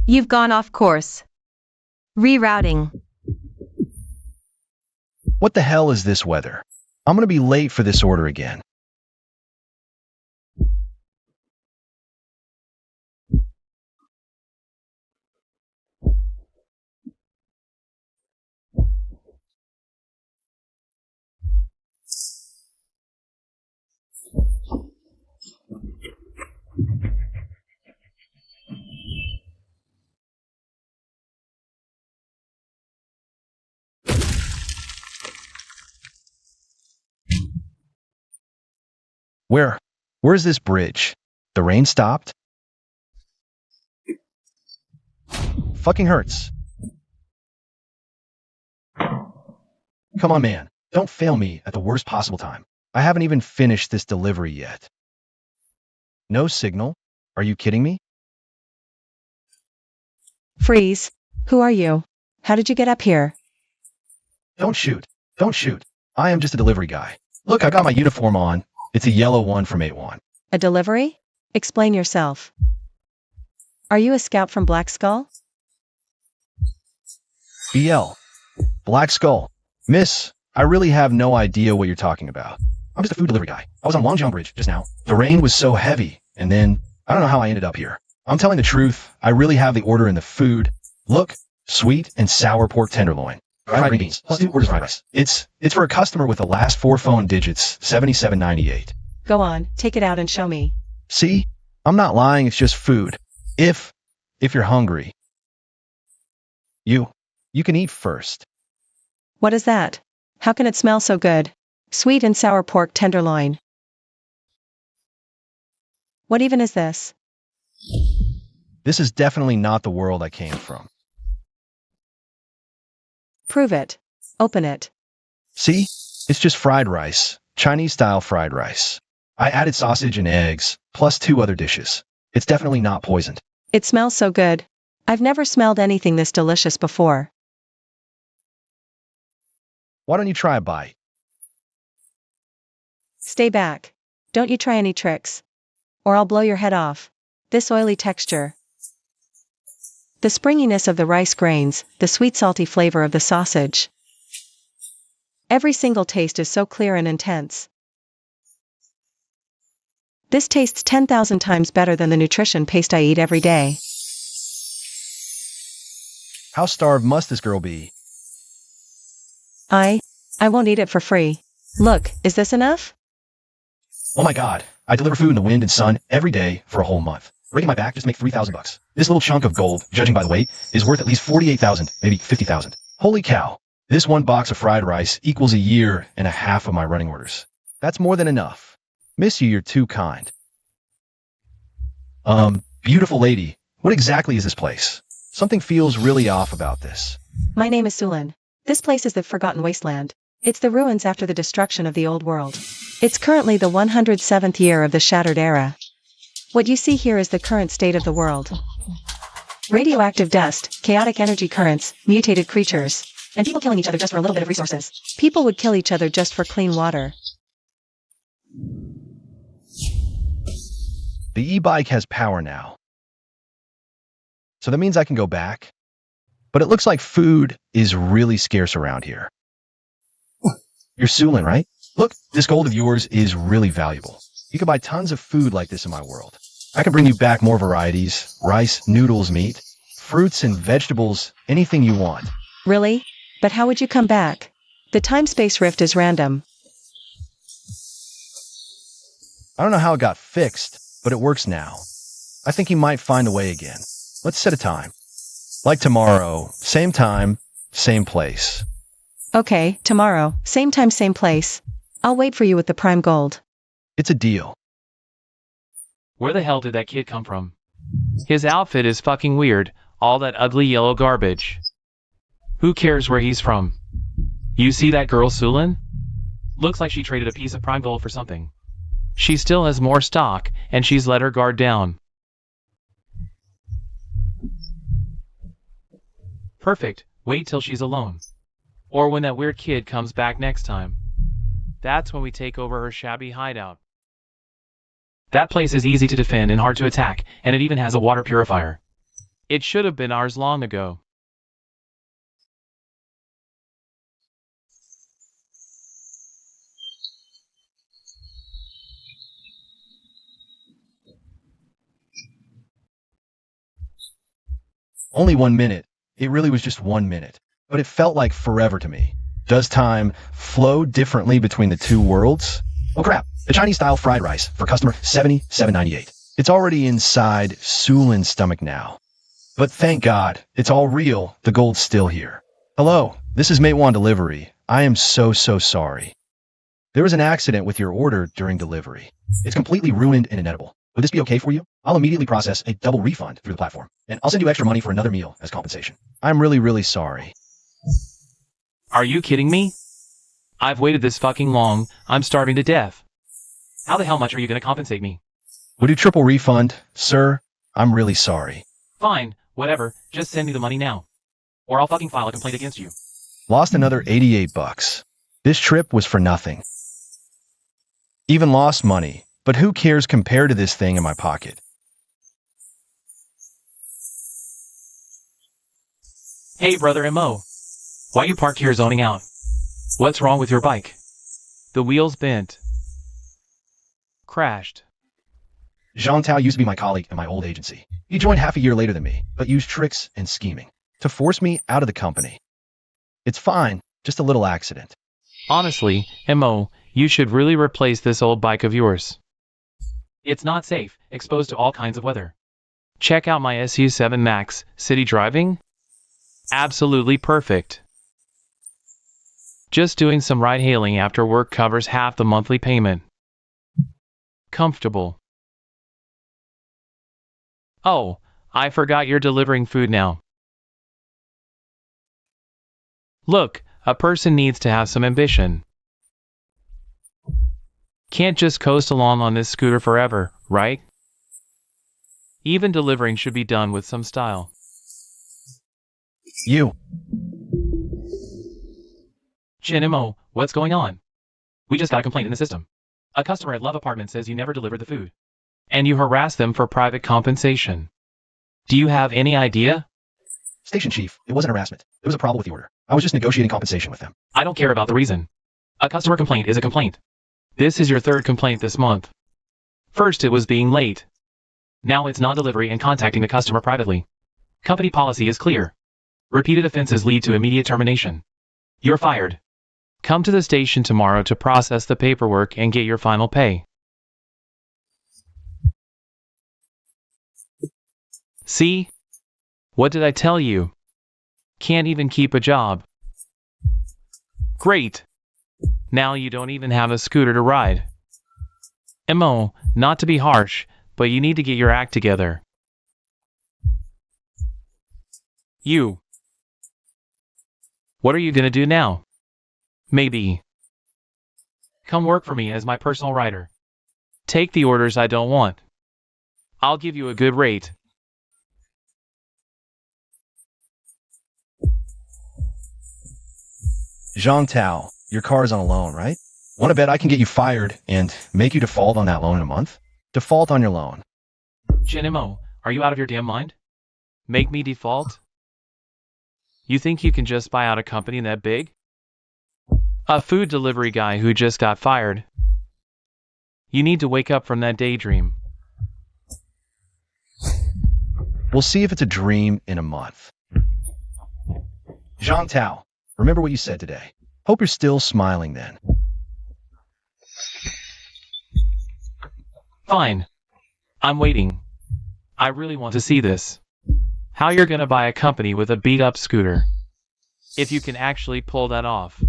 You've gone off course. Rerouting. What the hell is this weather? I'm gonna be late for this order again. Where's this bridge? The rain stopped? Fucking hurts. Come on, man. Don't fail me at the worst possible time. I haven't even finished this delivery yet. No signal? Are you kidding me? Freeze. Who are you? How did you get up here? Don't shoot. Don't shoot. I am just a delivery guy. Look, I got my uniform on. It's a yellow one from 8-1. A delivery? Explain yourself. Are you a scout from Black Skull? BL. Black Skull. Miss, I really have no idea what you're talking about. I'm just a food delivery guy. I was on Longjong Bridge just now. The rain was so heavy, and then, I don't know how I ended up here. I'm telling the truth, I really have the order in the food. Look, sweet and sour pork tenderloin. Fried green beans, plus 2 orders fried rice. It's for a customer with the last 4 phone digits, 7798. Go on, take it out and show me. See? I'm not lying, it's just food. If you're hungry. You can eat first. What is that? How can it smell so good? Sweet and sour pork tenderloin. What even is this? This is definitely not the world I came from. Prove it. Open it. See? It's just fried rice. Chinese-style fried rice. I added sausage and eggs, plus 2 other dishes. It's definitely not poisoned. It smells so good. I've never smelled anything this delicious before. Why don't you try a bite? Stay back. Don't you try any tricks. Or I'll blow your head off. This oily texture. The springiness of the rice grains, the sweet salty flavor of the sausage. Every single taste is so clear and intense. This tastes 10,000 times better than the nutrition paste I eat every day. How starved must this girl be? I won't eat it for free. Look, is this enough? Oh my god, I deliver food in the wind and sun every day for a whole month. Breaking my back just to make $3,000. This little chunk of gold, judging by the weight, is worth at least 48,000, maybe 50,000. Holy cow. This one box of fried rice equals a year and a half of my running orders. That's more than enough. Miss you, you're too kind. Beautiful lady, what exactly is this place? Something feels really off about this. My name is Sulan. This place is the Forgotten Wasteland. It's the ruins after the destruction of the old world. It's currently the 107th year of the Shattered Era. What you see here is the current state of the world. Radioactive dust, chaotic energy currents, mutated creatures, and people killing each other just for a little bit of resources. People would kill each other just for clean water. The e-bike has power now. So that means I can go back. But it looks like food is really scarce around here. You're Sulan, right? Look, this gold of yours is really valuable. You can buy tons of food like this in my world. I can bring you back more varieties, rice, noodles, meat, fruits and vegetables, anything you want. Really? But how would you come back? The time-space rift is random. I don't know how it got fixed, but it works now. I think he might find a way again. Let's set a time. Like tomorrow, same time, same place. Okay, tomorrow, same time, same place. I'll wait for you with the prime gold. It's a deal. Where the hell did that kid come from? His outfit is fucking weird, all that ugly yellow garbage. Who cares where he's from? You see that girl Sulan? Looks like she traded a piece of prime gold for something. She still has more stock, and she's let her guard down. Perfect, wait till she's alone. Or when that weird kid comes back next time. That's when we take over her shabby hideout. That place is easy to defend and hard to attack, and it even has a water purifier. It should have been ours long ago. Only 1 minute. It really was just 1 minute. But it felt like forever to me. Does time flow differently between the two worlds? Oh crap, the Chinese-style fried rice for customer 7798. It's already inside Sulin's stomach now. But thank God, it's all real. The gold's still here. Hello, this is Matewan Delivery. I am so sorry. There was an accident with your order during delivery. It's completely ruined and inedible. Would this be okay for you? I'll immediately process a double refund through the platform, and I'll send you extra money for another meal as compensation. I'm really sorry. Are you kidding me? I've waited this fucking long, I'm starving to death. How the hell much are you gonna compensate me? Would you triple refund, sir? I'm really sorry. Fine, whatever, just send me the money now. Or I'll fucking file a complaint against you. Lost another 88 bucks. This trip was for nothing. Even lost money, but who cares compared to this thing in my pocket? Hey brother MO. Why you parked here zoning out? What's wrong with your bike? The wheel's bent. Crashed. Jean Tao used to be my colleague at my old agency. He joined half a year later than me, but used tricks and scheming to force me out of the company. It's fine, just a little accident. Honestly, MO, you should really replace this old bike of yours. It's not safe, exposed to all kinds of weather. Check out my SU7 Max, city driving? Absolutely perfect. Just doing some ride-hailing after work covers half the monthly payment. Comfortable. Oh, I forgot you're delivering food now. Look, a person needs to have some ambition. Can't just coast along on this scooter forever, right? Even delivering should be done with some style. You. Chinimo, what's going on? We just got a complaint in the system. A customer at Love Apartment says you never delivered the food. And you harassed them for private compensation. Do you have any idea? Station chief, it wasn't harassment. There was a problem with the order. I was just negotiating compensation with them. I don't care about the reason. A customer complaint is a complaint. This is your third complaint this month. First it was being late. Now it's non-delivery and contacting the customer privately. Company policy is clear. Repeated offenses lead to immediate termination. You're fired. Come to the station tomorrow to process the paperwork and get your final pay. See? What did I tell you? Can't even keep a job. Great. Now you don't even have a scooter to ride. MO, not to be harsh, but you need to get your act together. You. What are you gonna do now? Maybe. Come work for me as my personal rider. Take the orders I don't want. I'll give you a good rate. Jean Tao, your car is on a loan, right? Want to bet I can get you fired and make you default on that loan in a month? Default on your loan. Chinimo, are you out of your damn mind? Make me default? You think you can just buy out a company that big? A food delivery guy who just got fired. You need to wake up from that daydream. We'll see if it's a dream in a month. Jean Tao, remember what you said today. Hope you're still smiling then. Fine. I'm waiting. I really want to see this. How you're gonna buy a company with a beat-up scooter. If you can actually pull that off.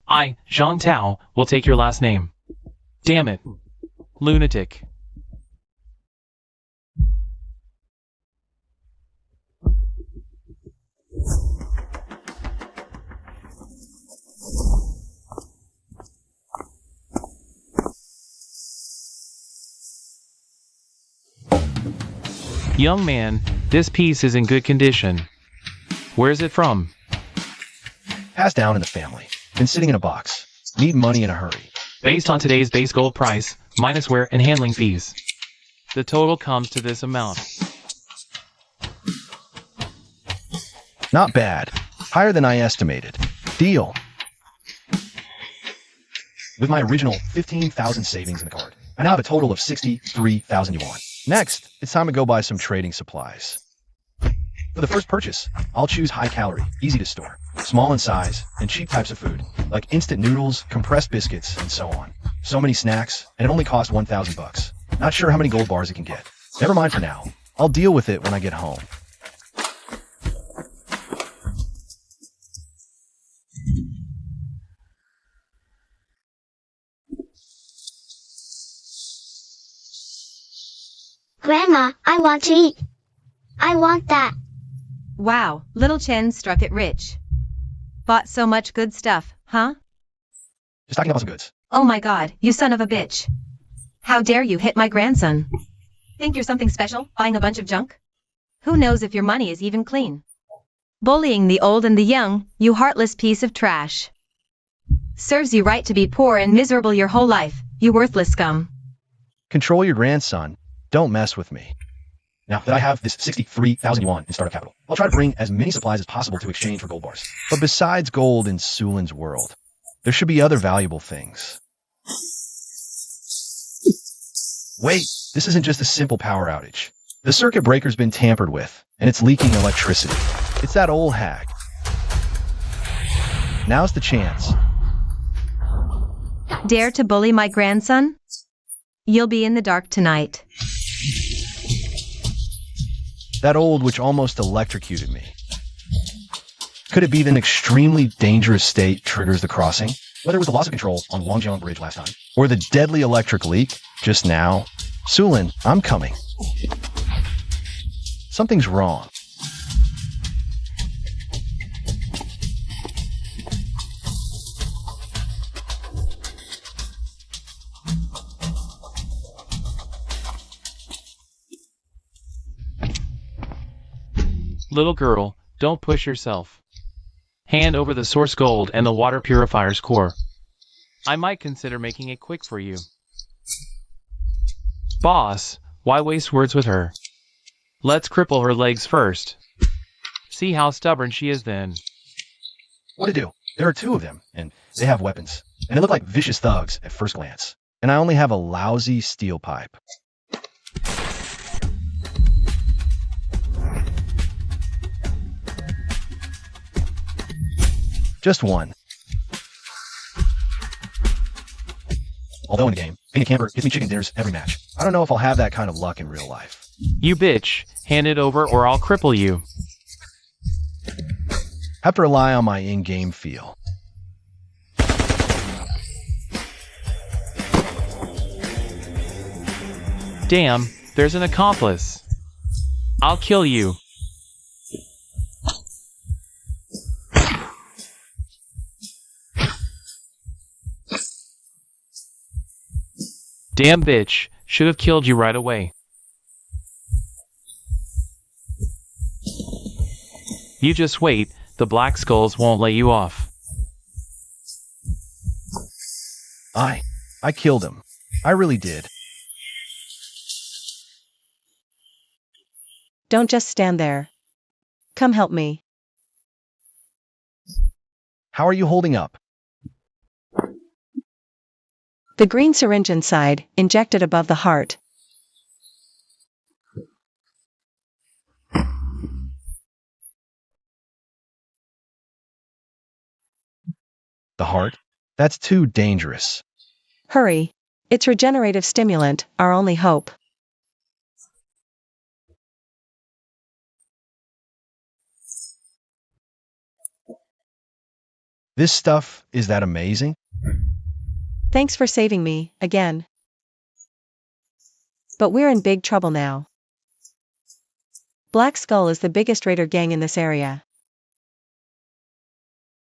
I, Jean Tao, will take your last name. Damn it. Lunatic. Young man, this piece is in good condition. Where's it from? Passed down in the family. Been sitting in a box. Need money in a hurry. Based on today's base gold price, minus wear and handling fees. The total comes to this amount. Not bad. Higher than I estimated. Deal. With my original 15,000 savings in the card, I now have a total of 63,000 yuan. Next, it's time to go buy some trading supplies. For the first purchase, I'll choose high calorie, easy to store, small in size, and cheap types of food, like instant noodles, compressed biscuits, and so on. So many snacks, and it only costs 1,000 bucks. Not sure how many gold bars it can get. Never mind for now. I'll deal with it when I get home. Grandma, I want to eat. I want that. Wow, little Chen struck it rich. Bought so much good stuff, huh? Just stocking up on some goods. Oh my god, you son of a bitch. How dare you hit my grandson? Think you're something special, buying a bunch of junk? Who knows if your money is even clean? Bullying the old and the young, you heartless piece of trash. Serves you right to be poor and miserable your whole life, you worthless scum. Control your grandson. Don't mess with me. Now that I have this 63,000 yuan in startup capital, I'll try to bring as many supplies as possible to exchange for gold bars. But besides gold in Sulin's world, there should be other valuable things. Wait, this isn't just a simple power outage. The circuit breaker's been tampered with, and it's leaking electricity. It's that old hag. Now's the chance. Dare to bully my grandson? You'll be in the dark tonight. That old witch almost electrocuted me. Could it be that an extremely dangerous state triggers the crossing? Whether it was the loss of control on Wangjiang Bridge last time, or the deadly electric leak just now. Sulin, I'm coming. Something's wrong. Little girl, don't push yourself. Hand over the source gold and the water purifier's core. I might consider making it quick for you. Boss, why waste words with her? Let's cripple her legs first. See how stubborn she is then. What to do? There are two of them, and they have weapons. And they look like vicious thugs at first glance. And I only have a lousy steel pipe. Just one. Although in the game, being a camper gives me chicken dinners every match. I don't know if I'll have that kind of luck in real life. You bitch, hand it over or I'll cripple you. Have to rely on my in-game feel. Damn, there's an accomplice. I'll kill you. Damn bitch, should have killed you right away. You just wait, the Black Skulls won't let you off. I killed him. I really did. Don't just stand there. Come help me. How are you holding up? The green syringe inside, injected above the heart. The heart? That's too dangerous. Hurry. It's regenerative stimulant, our only hope. This stuff is that amazing? Thanks for saving me, again. But we're in big trouble now. Black Skull is the biggest raider gang in this area.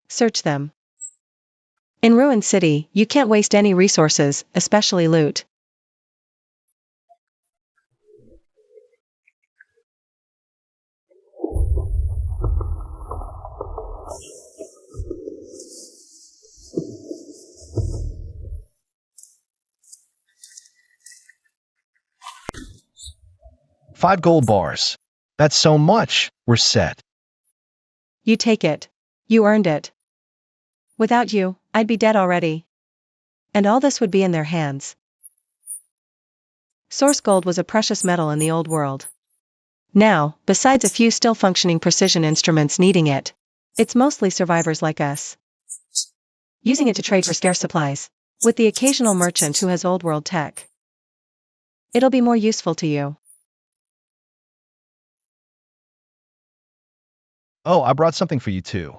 Search them. In Ruin City, you can't waste any resources, especially loot. $5 gold bars. That's so much. We're set. You take it. You earned it. Without you, I'd be dead already. And all this would be in their hands. Source gold was a precious metal in the old world. Now, besides a few still functioning precision instruments needing it, it's mostly survivors like us, using it to trade for scarce supplies, with the occasional merchant who has old world tech. It'll be more useful to you. Oh, I brought something for you too.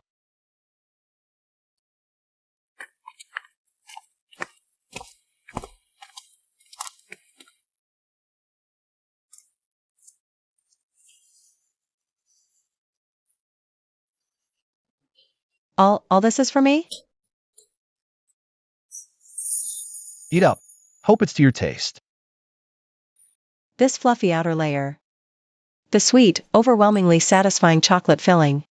All this is for me? Eat up. Hope it's to your taste. This fluffy outer layer. The sweet, overwhelmingly satisfying chocolate filling.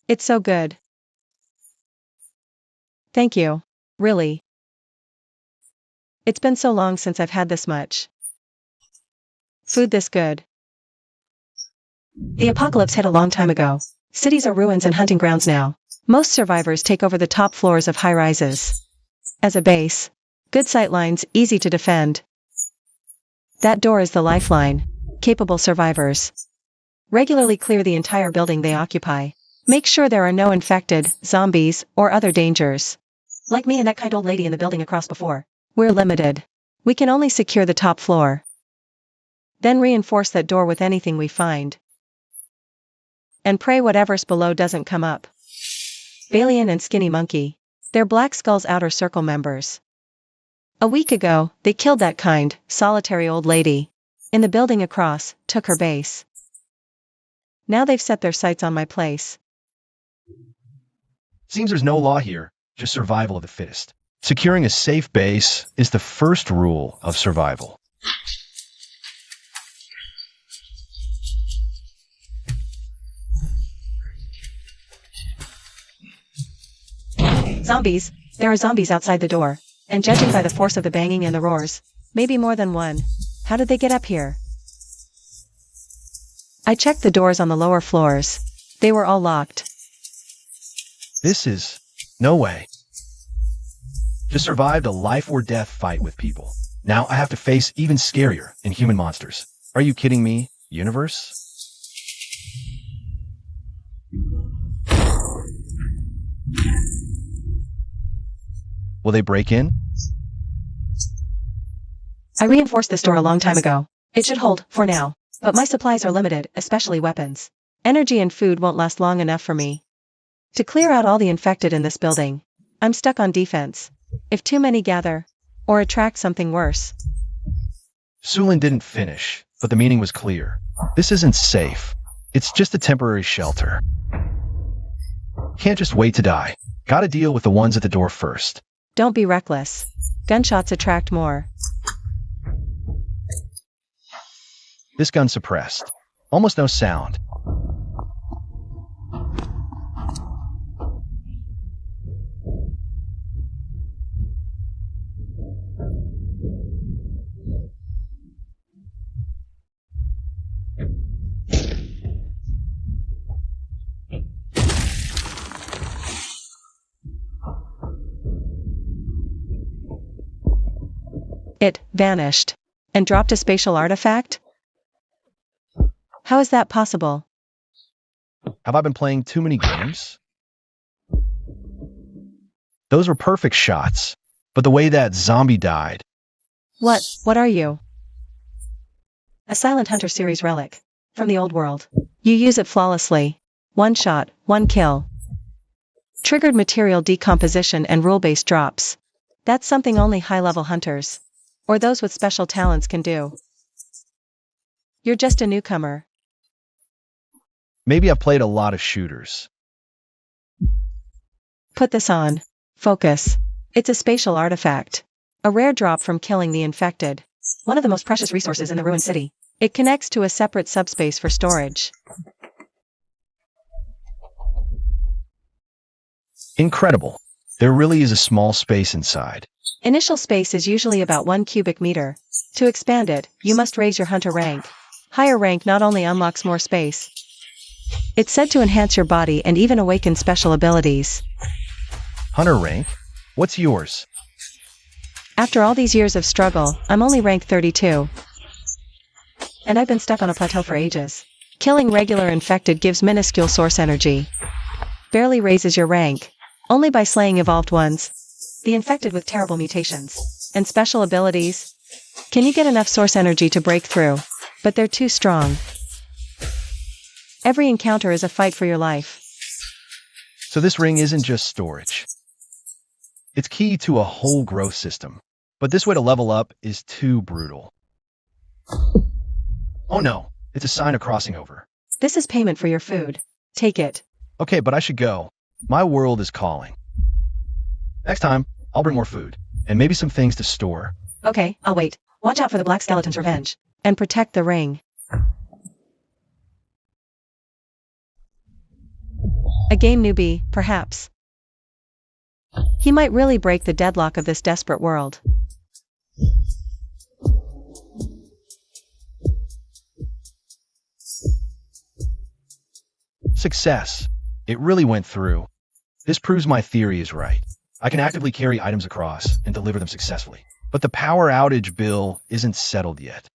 It's so good. Thank you. Really. It's been so long since I've had this much food this good. The apocalypse hit a long time ago. Cities are ruins and hunting grounds now. Most survivors take over the top floors of high-rises. As a base, good sightlines, easy to defend. That door is the lifeline. Capable survivors regularly clear the entire building they occupy. Make sure there are no infected, zombies, or other dangers. Like me and that kind old lady in the building across before. We're limited. We can only secure the top floor. Then reinforce that door with anything we find. And pray whatever's below doesn't come up. Bullion and Skinny Monkey. They're Black Skull's outer circle members. A week ago, they killed that kind, solitary old lady. In the building across, took her base. Now they've set their sights on my place. Seems there's no law here, just survival of the fittest. Securing a safe base is the first rule of survival. Zombies. There are zombies outside the door. And judging by the force of the banging and the roars, maybe more than one. How did they get up here? I checked the doors on the lower floors. They were all locked. This is no way. Just survived a life or death fight with people. Now I have to face even scarier inhuman monsters. Are you kidding me, universe? Will they break in? I reinforced this door a long time ago. It should hold, for now. But my supplies are limited, especially weapons. Energy and food won't last long enough for me to clear out all the infected in this building. I'm stuck on defense. If too many gather, or attract something worse. Sulin didn't finish, but the meaning was clear. This isn't safe. It's just a temporary shelter. Can't just wait to die. Gotta deal with the ones at the door first. Don't be reckless. Gunshots attract more. This gun suppressed. Almost no sound. It vanished. And dropped a spatial artifact? How is that possible? Have I been playing too many games? Those were perfect shots, but the way that zombie died. What are you? A Silent Hunter series relic. From the old world. You use it flawlessly. One shot, one kill. Triggered material decomposition and rule-based drops. That's something only high-level hunters, or those with special talents can do. You're just a newcomer. Maybe I've played a lot of shooters. Put this on. Focus. It's a spatial artifact. A rare drop from killing the infected. One of the most precious resources in the ruined city. It connects to a separate subspace for storage. Incredible. There really is a small space inside. Initial space is usually about 1 cubic meter. To expand it, you must raise your hunter rank. Higher rank not only unlocks more space, It's said to enhance your body and even awaken special abilities. Hunter rank? What's yours? After all these years of struggle, I'm only rank 32. And I've been stuck on a plateau for ages. Killing regular infected gives minuscule source energy. Barely raises your rank. Only by slaying evolved ones. The infected with terrible mutations. And special abilities. Can you get enough source energy to break through? But they're too strong. Every encounter is a fight for your life. So this ring isn't just storage. It's key to a whole growth system. But this way to level up is too brutal. Oh no, it's a sign of crossing over. This is payment for your food. Take it. Okay, but I should go. My world is calling. Next time, I'll bring more food. And maybe some things to store. Okay, I'll wait. Watch out for the Black Skeleton's revenge. And protect the ring. A game newbie, perhaps. He might really break the deadlock of this desperate world. Success. It really went through. This proves my theory is right. I can actively carry items across and deliver them successfully. But the power outage bill isn't settled yet.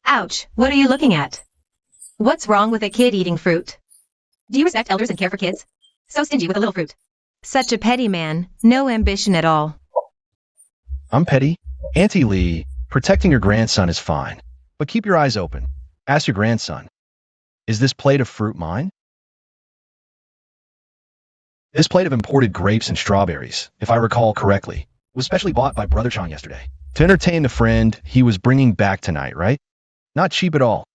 Ouch, what are you looking at? What's wrong with a kid eating fruit? Do you respect elders and care for kids? So stingy with a little fruit. Such a petty man, no ambition at all. I'm petty. Auntie Lee, protecting your grandson is fine. But keep your eyes open. Ask your grandson, is this plate of fruit mine? This plate of imported grapes and strawberries, if I recall correctly, was specially bought by Brother Chong yesterday. To entertain the friend he was bringing back tonight, right? Not cheap at all.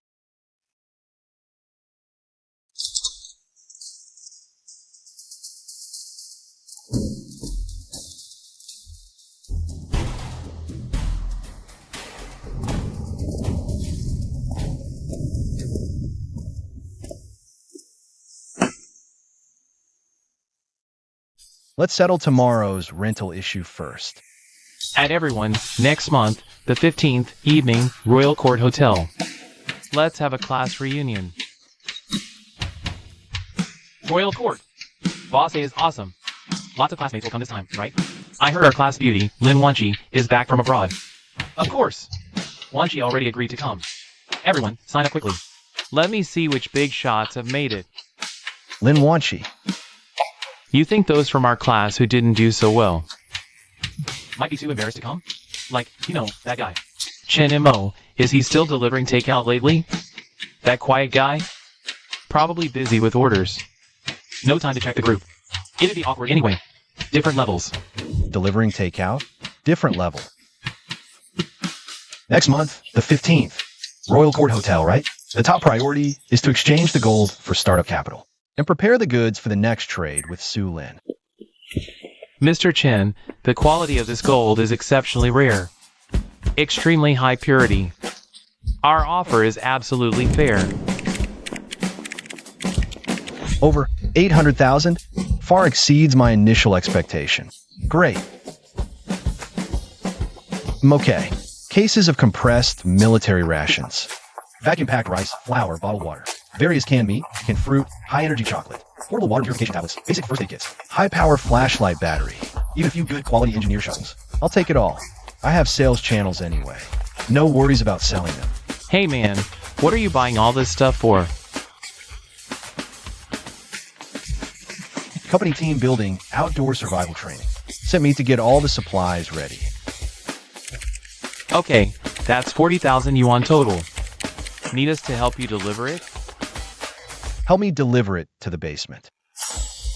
Let's settle tomorrow's rental issue first. At everyone, next month, the 15th, evening, Royal Court Hotel. Let's have a class reunion. Royal Court. Boss A is awesome. Lots of classmates will come this time, right? I heard our class beauty, Lin Wanchi, is back from abroad. Of course. Wanchi already agreed to come. Everyone, sign up quickly. Let me see which big shots have made it. Lin Wanchi. You think those from our class who didn't do so well might be too embarrassed to come? Like, you know, that guy. Chen Mo, is he still delivering takeout lately? That quiet guy? Probably busy with orders. No time to check the group. It'd be awkward anyway. Different levels. Delivering takeout? Different level. Next month, the 15th. Royal Court Hotel, right? The top priority is to exchange the gold for startup capital and prepare the goods for the next trade with Su Lin. Mr. Chen, the quality of this gold is exceptionally rare. Extremely high purity. Our offer is absolutely fair. Over 800,000? Far exceeds my initial expectation. Great. Okay. Cases of compressed military rations. Vacuum-packed rice, flour, bottled water. Various canned meat, canned fruit, high-energy chocolate. Portable water purification tablets, basic first aid kits. High-power flashlight battery. Even a few good quality engineer shovels. I'll take it all. I have sales channels anyway. No worries about selling them. Hey man, what are you buying all this stuff for? Company team building outdoor survival training. Sent me to get all the supplies ready. Okay, that's 40,000 yuan total. Need us to help you deliver it? Help me deliver it to the basement.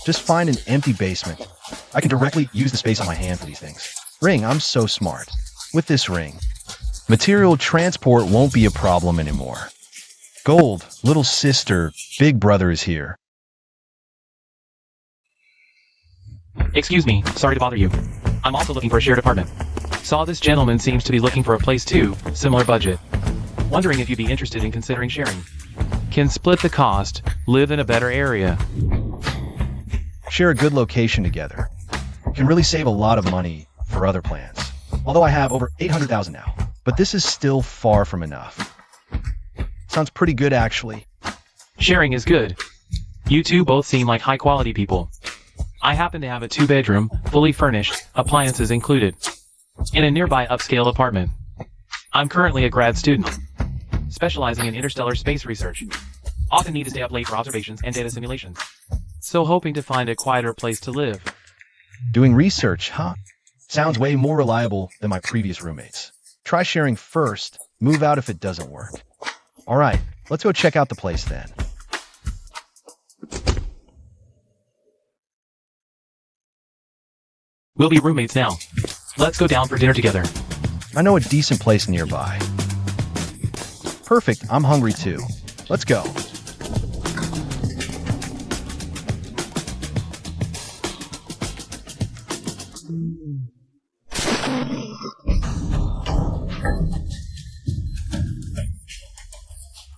Just find an empty basement. I can directly use the space on my hand for these things. Ring, I'm so smart. With this ring, material transport won't be a problem anymore. Gold, little sister, big brother is here. Excuse me, sorry to bother you. I'm also looking for a shared apartment. Saw this gentleman seems to be looking for a place too, similar budget. Wondering if you'd be interested in considering sharing. Can split the cost, live in a better area. share a good location together. Can really save a lot of money for other plans. Although I have over 800,000 now, but this is still far from enough. Sounds pretty good actually. Sharing is good. You two both seem like high-quality people. I happen to have a 2-bedroom, fully furnished, appliances included, in a nearby upscale apartment. I'm currently a grad student, specializing in interstellar space research. Often need to stay up late for observations and data simulations. So hoping to find a quieter place to live. Doing research, huh? Sounds way more reliable than my previous roommates. Try sharing first, move out if it doesn't work. Alright, let's go check out the place then. We'll be roommates now. Let's go down for dinner together. I know a decent place nearby. Perfect, I'm hungry too. Let's go.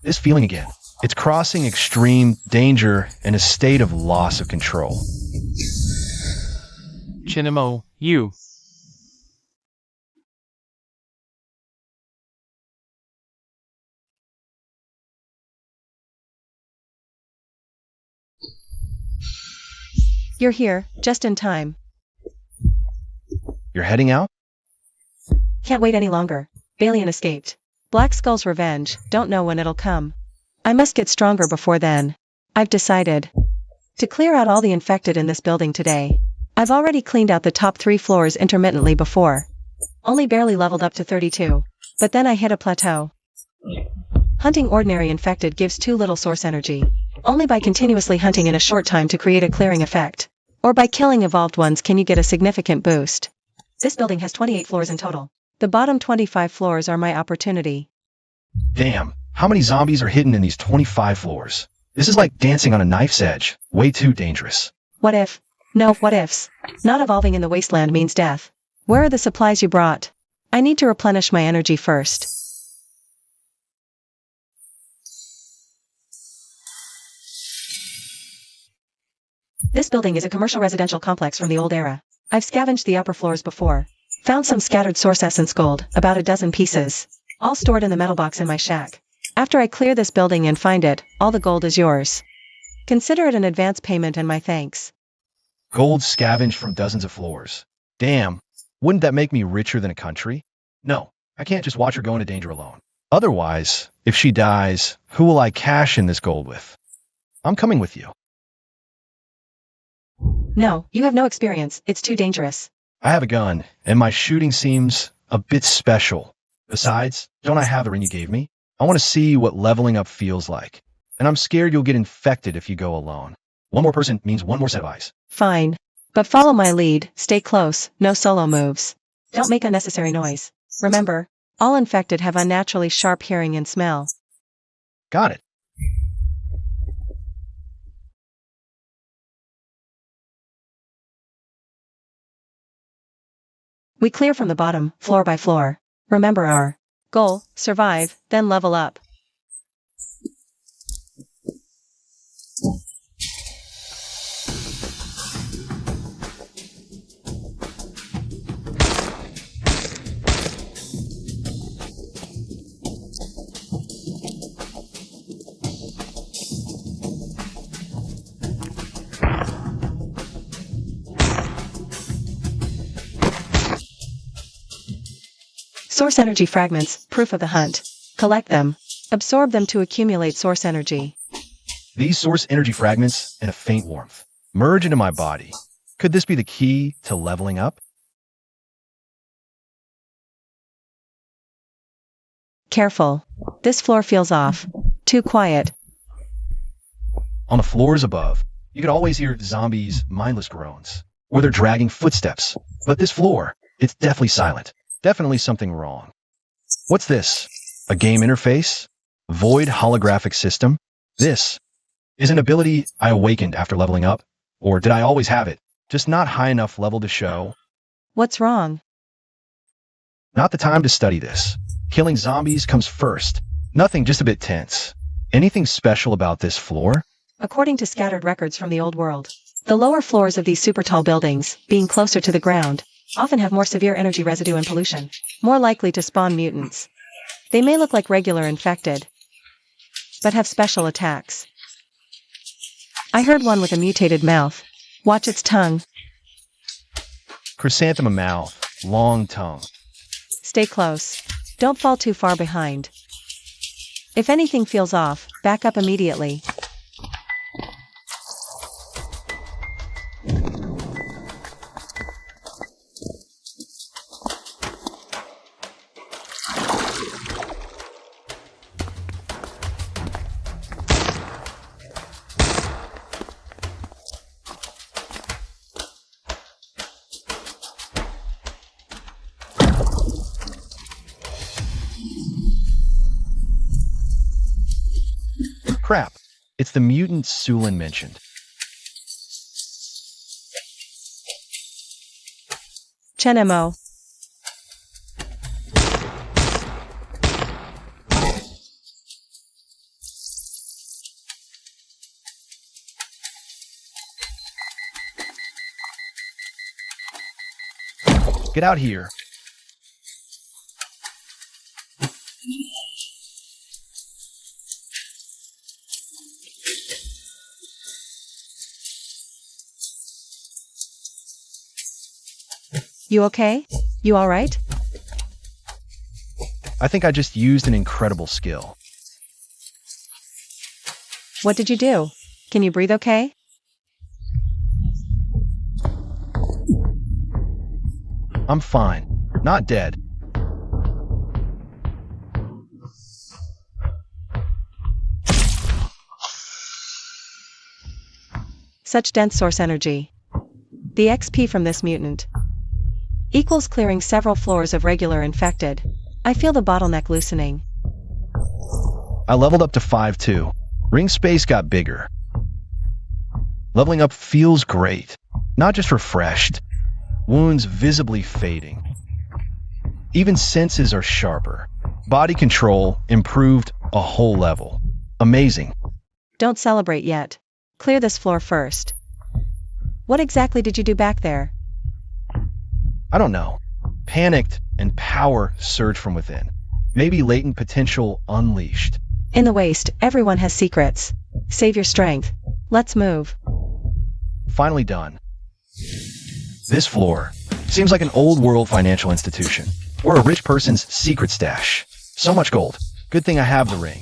This feeling again. It's crossing extreme danger and a state of loss of control. Chinamo, you. You're here, just in time. You're heading out? Can't wait any longer. Bullion escaped. Black Skull's revenge, don't know when it'll come. I must get stronger before then. I've decided to clear out all the infected in this building today. I've already cleaned out the top 3 floors intermittently before. Only barely leveled up to 32. But then I hit a plateau. Hunting ordinary infected gives too little source energy. Only by continuously hunting in a short time to create a clearing effect. Or by killing evolved ones can you get a significant boost. This building has 28 floors in total. The bottom 25 floors are my opportunity. Damn, how many zombies are hidden in these 25 floors? This is like dancing on a knife's edge. Way too dangerous. What if? No, what ifs. Not evolving in the wasteland means death. Where are the supplies you brought? I need to replenish my energy first. This building is a commercial residential complex from the old era. I've scavenged the upper floors before. Found some scattered source essence gold, about a dozen pieces. All stored in the metal box in my shack. After I clear this building and find it, all the gold is yours. Consider it an advance payment and my thanks. Gold scavenged from dozens of floors. Damn, wouldn't that make me richer than a country? No, I can't just watch her go into danger alone. Otherwise, if she dies, who will I cash in this gold with? I'm coming with you. No, you have no experience, it's too dangerous. I have a gun, and my shooting seems a bit special. Besides, don't I have the ring you gave me? I want to see what leveling up feels like. And I'm scared you'll get infected if you go alone. One more person means one more set of eyes. Fine. But follow my lead, stay close, no solo moves. Don't make unnecessary noise. Remember, all infected have unnaturally sharp hearing and smell. Got it. We clear from the bottom, floor by floor. Remember our goal, survive, then level up. Source energy fragments, proof of the hunt. Collect them. Absorb them to accumulate source energy. These source energy fragments and a faint warmth merge into my body. Could this be the key to leveling up? Careful. This floor feels off. Too quiet. On the floors above, you could always hear zombies' mindless groans, or their dragging footsteps. But this floor, it's deathly silent. Definitely something wrong. What's this? A game interface? Void holographic system? This is an ability I awakened after leveling up? Or did I always have it? Just not high enough level to show? What's wrong? Not the time to study this. Killing zombies comes first. Nothing, just a bit tense. Anything special about this floor? According to scattered records from the old world, The lower floors of these super tall buildings, being closer to the ground, often have more severe energy residue and pollution, more likely to spawn mutants. They may look like regular infected, but have special attacks. I heard one with a mutated mouth. Watch its tongue. Chrysanthemum mouth, long tongue. Stay close. Don't fall too far behind. If anything feels off, back up immediately. Crap. It's the mutant Sulin mentioned. Chenemo. Get out here. You okay? You alright? I think I just used an incredible skill. What did you do? Can you breathe okay? I'm fine. Not dead. Such dense source energy. The XP from this mutant equals clearing several floors of regular infected. I feel the bottleneck loosening. I leveled up to 5-2. Ring space got bigger. Leveling up feels great. Not just refreshed. Wounds visibly fading. Even senses are sharper. Body control improved a whole level. Amazing. Don't celebrate yet. Clear this floor first. What exactly did you do back there? I don't know. Panicked and power surged from within. Maybe latent potential unleashed. In the waste, everyone has secrets. Save your strength. Let's move. Finally done. This floor seems like an old world financial institution, or a rich person's secret stash. So much gold. Good thing I have the ring.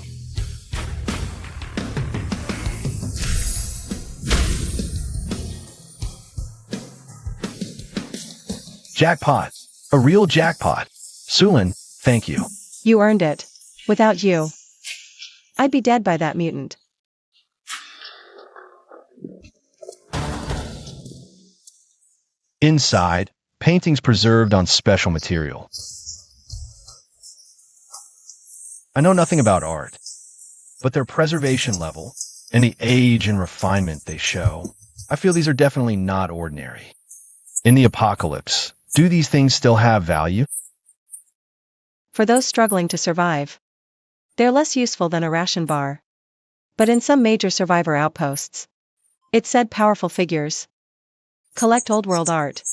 Jackpot. A real jackpot. Sulin, thank you. You earned it. Without you, I'd be dead by that mutant. Inside, paintings preserved on special material. I know nothing about art, but their preservation level and the age and refinement they show, I feel these are definitely not ordinary. In the apocalypse, do these things still have value? For those struggling to survive, they're less useful than a ration bar. But in some major survivor outposts, it said powerful figures collect old world art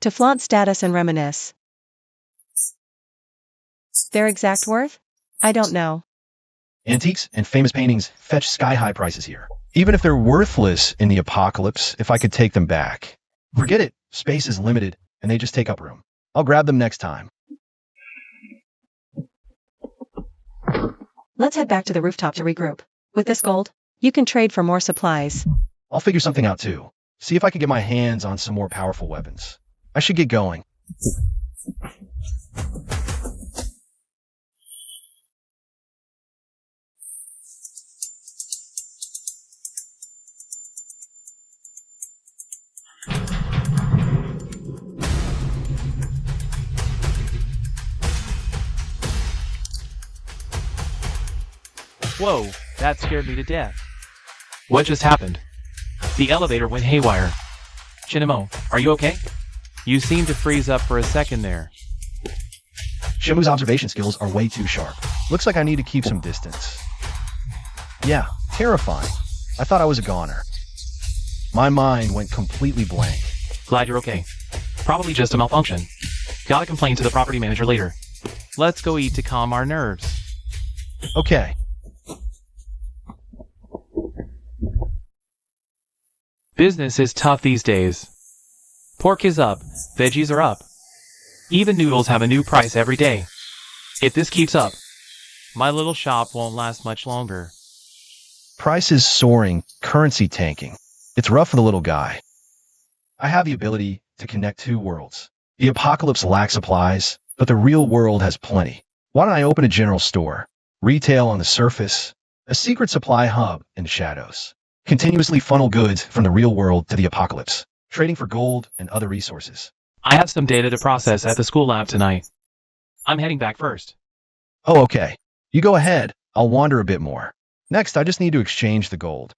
to flaunt status and reminisce. Their exact worth? I don't know. Antiques and famous paintings fetch sky-high prices here. Even if they're worthless in the apocalypse, if I could take them back. Forget it. Space is limited, and they just take up room. I'll grab them next time. Let's head back to the rooftop to regroup. With this gold, you can trade for more supplies. I'll figure something out too. See if I can get my hands on some more powerful weapons. I should get going. Whoa, that scared me to death. What just happened? The elevator went haywire. Shinamo, are you okay? You seemed to freeze up for a second there. Shimu's observation skills are way too sharp. Looks like I need to keep some distance. Yeah, terrifying. I thought I was a goner. My mind went completely blank. Glad you're okay. Probably just a malfunction. Gotta complain to the property manager later. Let's go eat to calm our nerves. Okay. Business is tough these days. Pork is up, veggies are up. Even noodles have a new price every day. If this keeps up, my little shop won't last much longer. Prices soaring, currency tanking. It's rough for the little guy. I have the ability to connect two worlds. The apocalypse lacks supplies, but the real world has plenty. Why don't I open a general store? Retail on the surface, a secret supply hub in the shadows. Continuously funnel goods from the real world to the apocalypse, trading for gold and other resources. I have some data to process at the school lab tonight. I'm heading back first. Oh, okay. You go ahead. I'll wander a bit more. Next, I just need to exchange the gold.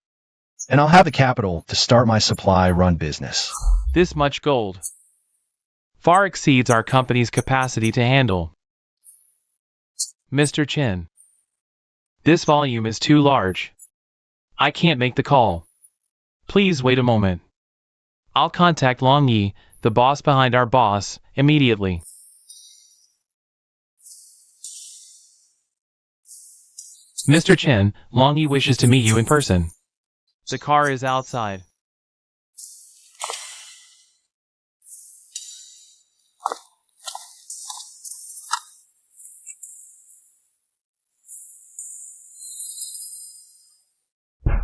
And I'll have the capital to start my supply run business. This much gold far exceeds our company's capacity to handle. Mr. Chin, this volume is too large. I can't make the call. Please wait a moment. I'll contact Long Yi, the boss behind our boss, immediately. Mr. Chen, Long Yi wishes to meet you in person. The car is outside.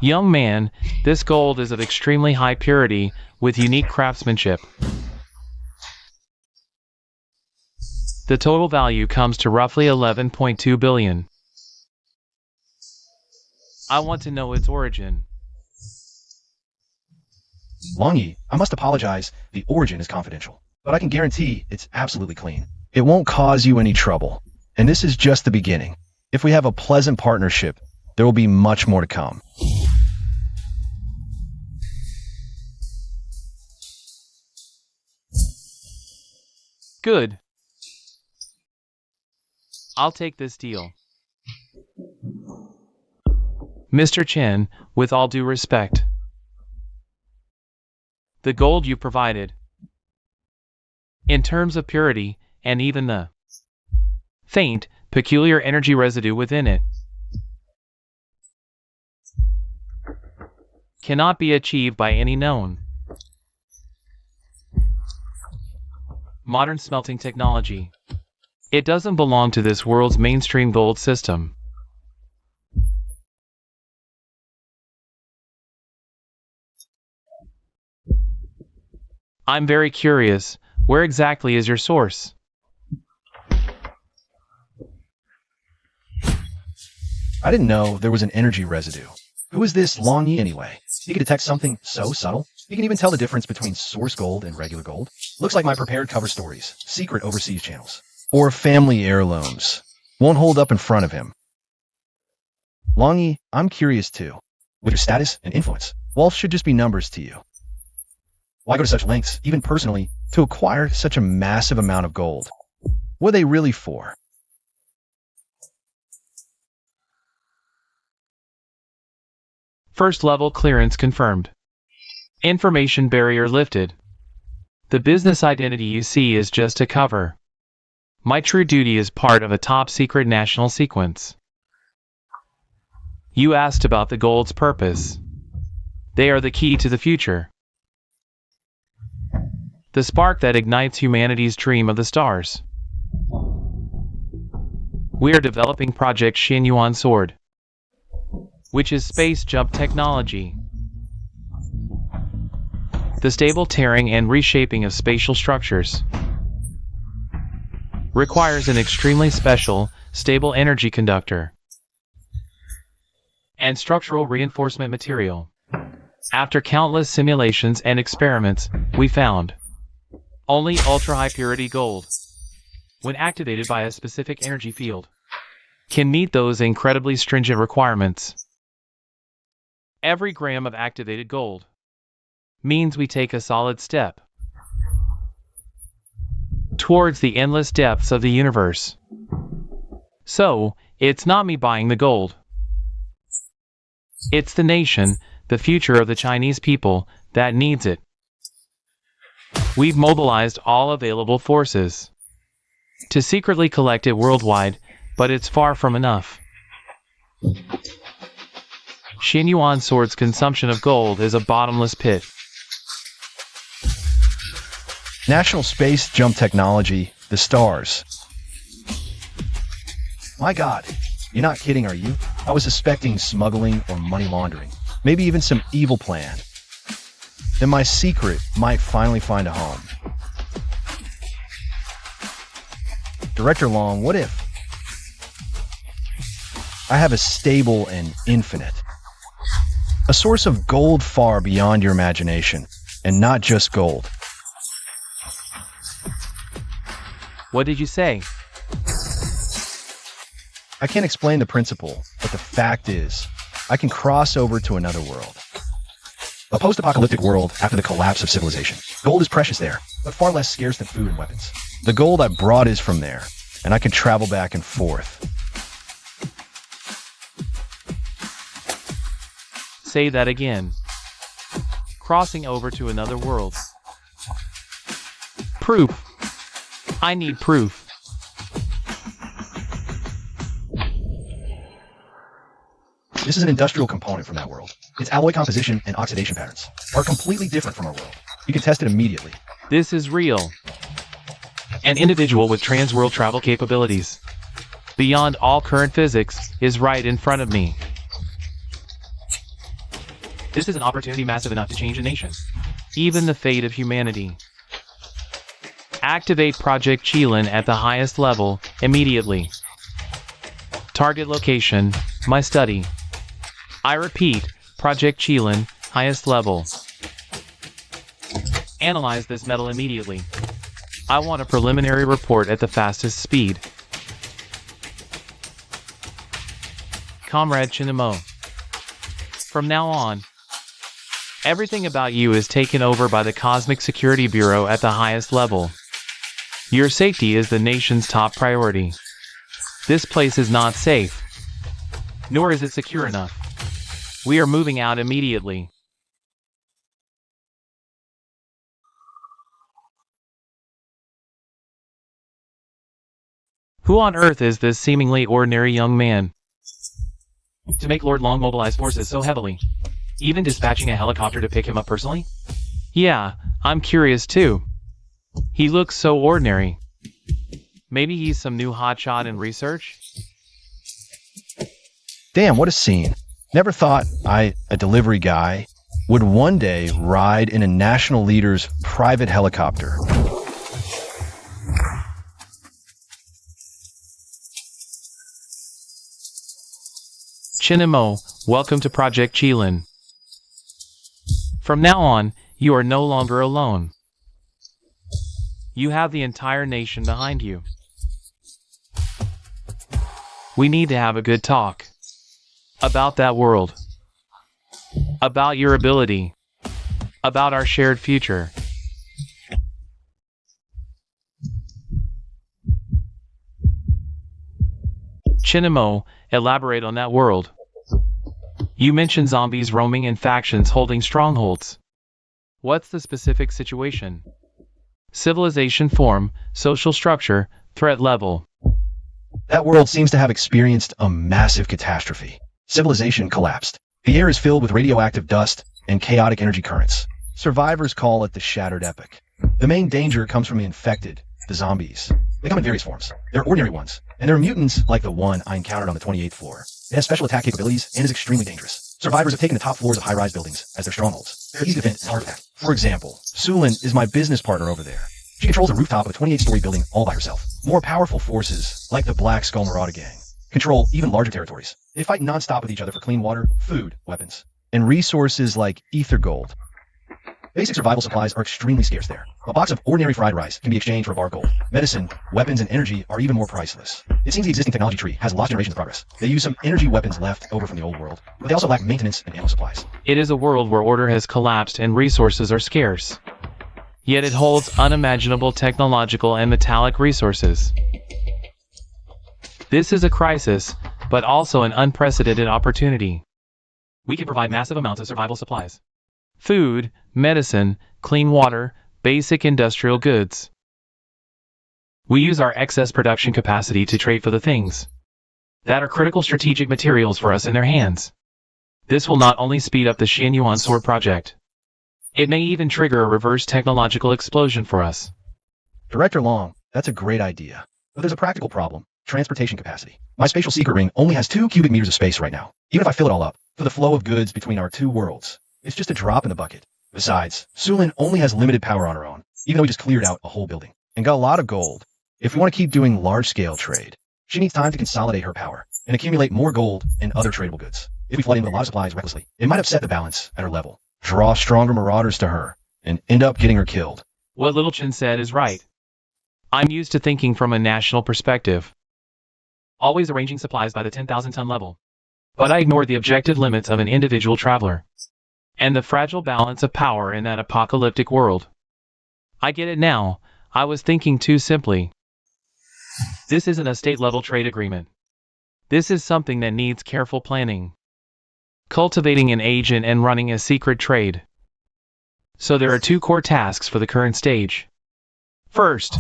Young man, this gold is of extremely high purity, with unique craftsmanship. The total value comes to roughly 11.2 billion. I want to know its origin. Long Yi, I must apologize. The origin is confidential, but I can guarantee it's absolutely clean. It won't cause you any trouble. And this is just the beginning. If we have a pleasant partnership, there will be much more to come. Good. I'll take this deal. Mr. Chen, with all due respect, the gold you provided, in terms of purity, and even the faint, peculiar energy residue within it, cannot be achieved by any known modern smelting technology. It doesn't belong to this world's mainstream gold system. I'm very curious, where exactly is your source? I didn't know there was an energy residue. Who is this Long Yi anyway? He can detect something so subtle. He can even tell the difference between source gold and regular gold. Looks like my prepared cover stories, secret overseas channels, or family heirlooms. Won't hold up in front of him. Long Yi, I'm curious too. With your status and influence, wealth should just be numbers to you. Why go to such lengths, even personally, to acquire such a massive amount of gold? What are they really for? First level clearance confirmed. Information barrier lifted. The business identity you see is just a cover. My true duty is part of a top secret national sequence. You asked about the gold's purpose. They are the key to the future. The spark that ignites humanity's dream of the stars. We are developing Project Xinyuan Sword, which is space jump technology. The stable tearing and reshaping of spatial structures requires an extremely special, stable energy conductor and structural reinforcement material. After countless simulations and experiments, we found only ultra-high purity gold, when activated by a specific energy field, can meet those incredibly stringent requirements. Every gram of activated gold means we take a solid step towards the endless depths of the universe. So, it's not me buying the gold. It's the nation, the future of the Chinese people, that needs it. We've mobilized all available forces to secretly collect it worldwide, but it's far from enough. Xinyuan Sword's consumption of gold is a bottomless pit. National Space Jump Technology, the stars. My God, you're not kidding, are you? I was suspecting smuggling or money laundering, maybe even some evil plan. Then my secret might finally find a home. Director Long, what if I have a stable and infinite, a source of gold far beyond your imagination, and not just gold? What did you say? I can't explain the principle, but the fact is, I can cross over to another world. A post-apocalyptic world after the collapse of civilization. Gold is precious there, but far less scarce than food and weapons. The gold I brought is from there, and I can travel back and forth. Say that again. Crossing over to another world. Proof. I need proof. This is an industrial component from that world. Its alloy composition and oxidation patterns are completely different from our world. You can test it immediately. This is real. An individual with trans-world travel capabilities, beyond all current physics, is right in front of me. This is an opportunity massive enough to change a nation, even the fate of humanity. Activate Project Qilin at the highest level, immediately. Target location, my study. I repeat, Project Qilin, highest level. Analyze this metal immediately. I want a preliminary report at the fastest speed. Comrade Chinamo. From now on, everything about you is taken over by the Cosmic Security Bureau at the highest level. Your safety is the nation's top priority. This place is not safe, nor is it secure enough. We are moving out immediately. Who on earth is this seemingly ordinary young man? To make Lord Long mobilize forces so heavily, even dispatching a helicopter to pick him up personally? Yeah, I'm curious too. He looks so ordinary. Maybe he's some new hotshot in research? Damn, what a scene. Never thought I, a delivery guy, would one day ride in a national leader's private helicopter. Chinamo, welcome to Project Qilin. From now on, you are no longer alone. You have the entire nation behind you. We need to have a good talk. About that world. About your ability. About our shared future. Chinamo, elaborate on that world. You mentioned zombies roaming and factions holding strongholds. What's the specific situation? Civilization form, social structure, threat level. That world seems to have experienced a massive catastrophe. Civilization collapsed. The air is filled with radioactive dust and chaotic energy currents. Survivors call it the Shattered Epoch. The main danger comes from the infected, the zombies. They come in various forms. They're ordinary ones, and there are mutants like the one I encountered on the 28th floor. It has special attack capabilities and is extremely dangerous. Survivors have taken the top floors of high-rise buildings as their strongholds. They're easy to defend and hard to attack. For example, Sulin is my business partner over there. She controls the rooftop of a 28-story building all by herself. More powerful forces, like the Black Skull Marauder Gang, control even larger territories. They fight non-stop with each other for clean water, food, weapons, and resources like ether gold. Basic survival supplies are extremely scarce there. A box of ordinary fried rice can be exchanged for a bar of gold. Medicine, weapons, and energy are even more priceless. It seems the existing technology tree has lost generations of progress. They use some energy weapons left over from the old world, but they also lack maintenance and ammo supplies. It is a world where order has collapsed and resources are scarce. Yet it holds unimaginable technological and metallic resources. This is a crisis, but also an unprecedented opportunity. We can provide massive amounts of survival supplies. food, medicine, clean water, basic industrial goods. We use our excess production capacity to trade for the things that are critical strategic materials for us in their hands. This will not only speed up the Xianyuan sword project, it may even trigger a reverse technological explosion for us. Director Long, that's a great idea. But there's a practical problem. Transportation capacity. My spatial secret ring only has 2 cubic meters of space right now. Even if I fill it all up, for the flow of goods between our 2 worlds, it's just a drop in the bucket. Besides, Sulin only has limited power on her own, even though we just cleared out a whole building and got a lot of gold. If we want to keep doing large-scale trade, she needs time to consolidate her power and accumulate more gold and other tradable goods. If we flood in with a lot of supplies recklessly, it might upset the balance at her level, draw stronger marauders to her, and end up getting her killed. What Little Chin said is right. I'm used to thinking from a national perspective, always arranging supplies by the 10,000-ton level. But I ignored the objective limits of an individual traveler and the fragile balance of power in that apocalyptic world. I get it now. I was thinking too simply. This isn't a state-level trade agreement. This is something that needs careful planning, cultivating an agent and running a secret trade. So there are 2 core tasks for the current stage. First,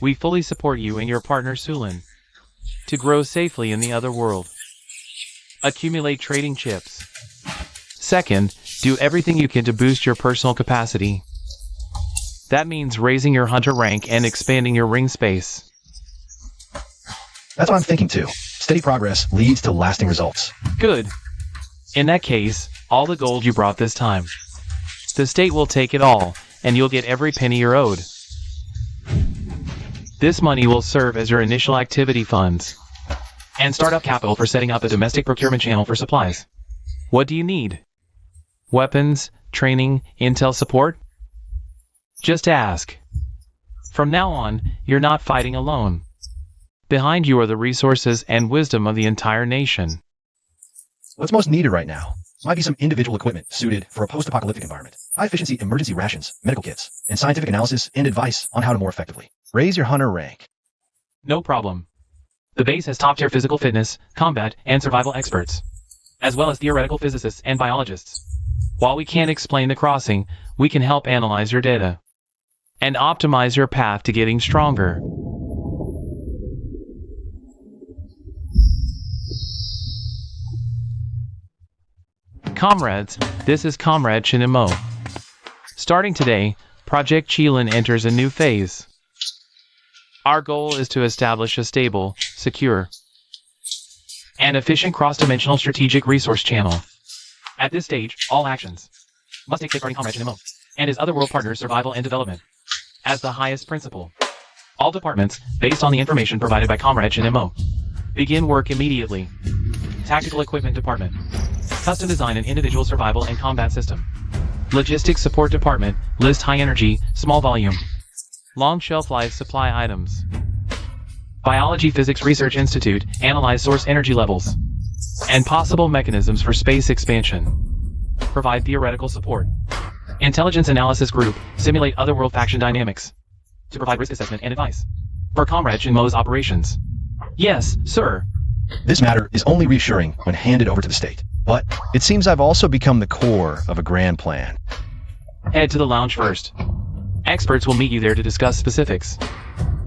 we fully support you and your partner Sulin to grow safely in the other world. Accumulate trading chips. Second, do everything you can to boost your personal capacity. That means raising your hunter rank and expanding your ring space. That's what I'm thinking too. Steady progress leads to lasting results. Good. In that case, all the gold you brought this time. The state will take it all, and you'll get every penny you're owed. This money will serve as your initial activity funds and startup capital for setting up a domestic procurement channel for supplies. What do you need? Weapons, training, intel support? Just ask. From now on, you're not fighting alone. Behind you are the resources and wisdom of the entire nation. What's most needed right now might be some individual equipment suited for a post-apocalyptic environment. High-efficiency emergency rations, medical kits, and scientific analysis and advice on how to more effectively raise your hunter rank. No problem. The base has top-tier physical fitness, combat, and survival experts, as well as theoretical physicists and biologists. While we can't explain the crossing, we can help analyze your data and optimize your path to getting stronger. Comrades, this is Comrade Chinimo. Starting today, Project Qilin enters a new phase. Our goal is to establish a stable, secure, and efficient cross-dimensional strategic resource channel. At this stage, all actions must take safeguarding Comrade Chinimo and his other world partners' survival and development as the highest principle. All departments, based on the information provided by Comrade Chinimo, begin work immediately. Tactical Equipment Department. Custom Design and Individual Survival and Combat System. Logistics Support Department. List high energy, small volume, long shelf life supply items. Biology Physics Research Institute. Analyze source energy levels and possible mechanisms for space expansion. Provide theoretical support. Intelligence Analysis Group. Simulate otherworld faction dynamics to provide risk assessment and advice for Comrade Shinmo's operations. Yes, sir. This matter is only reassuring when handed over to the state. But it seems I've also become the core of a grand plan. Head to the lounge first. Experts will meet you there to discuss specifics.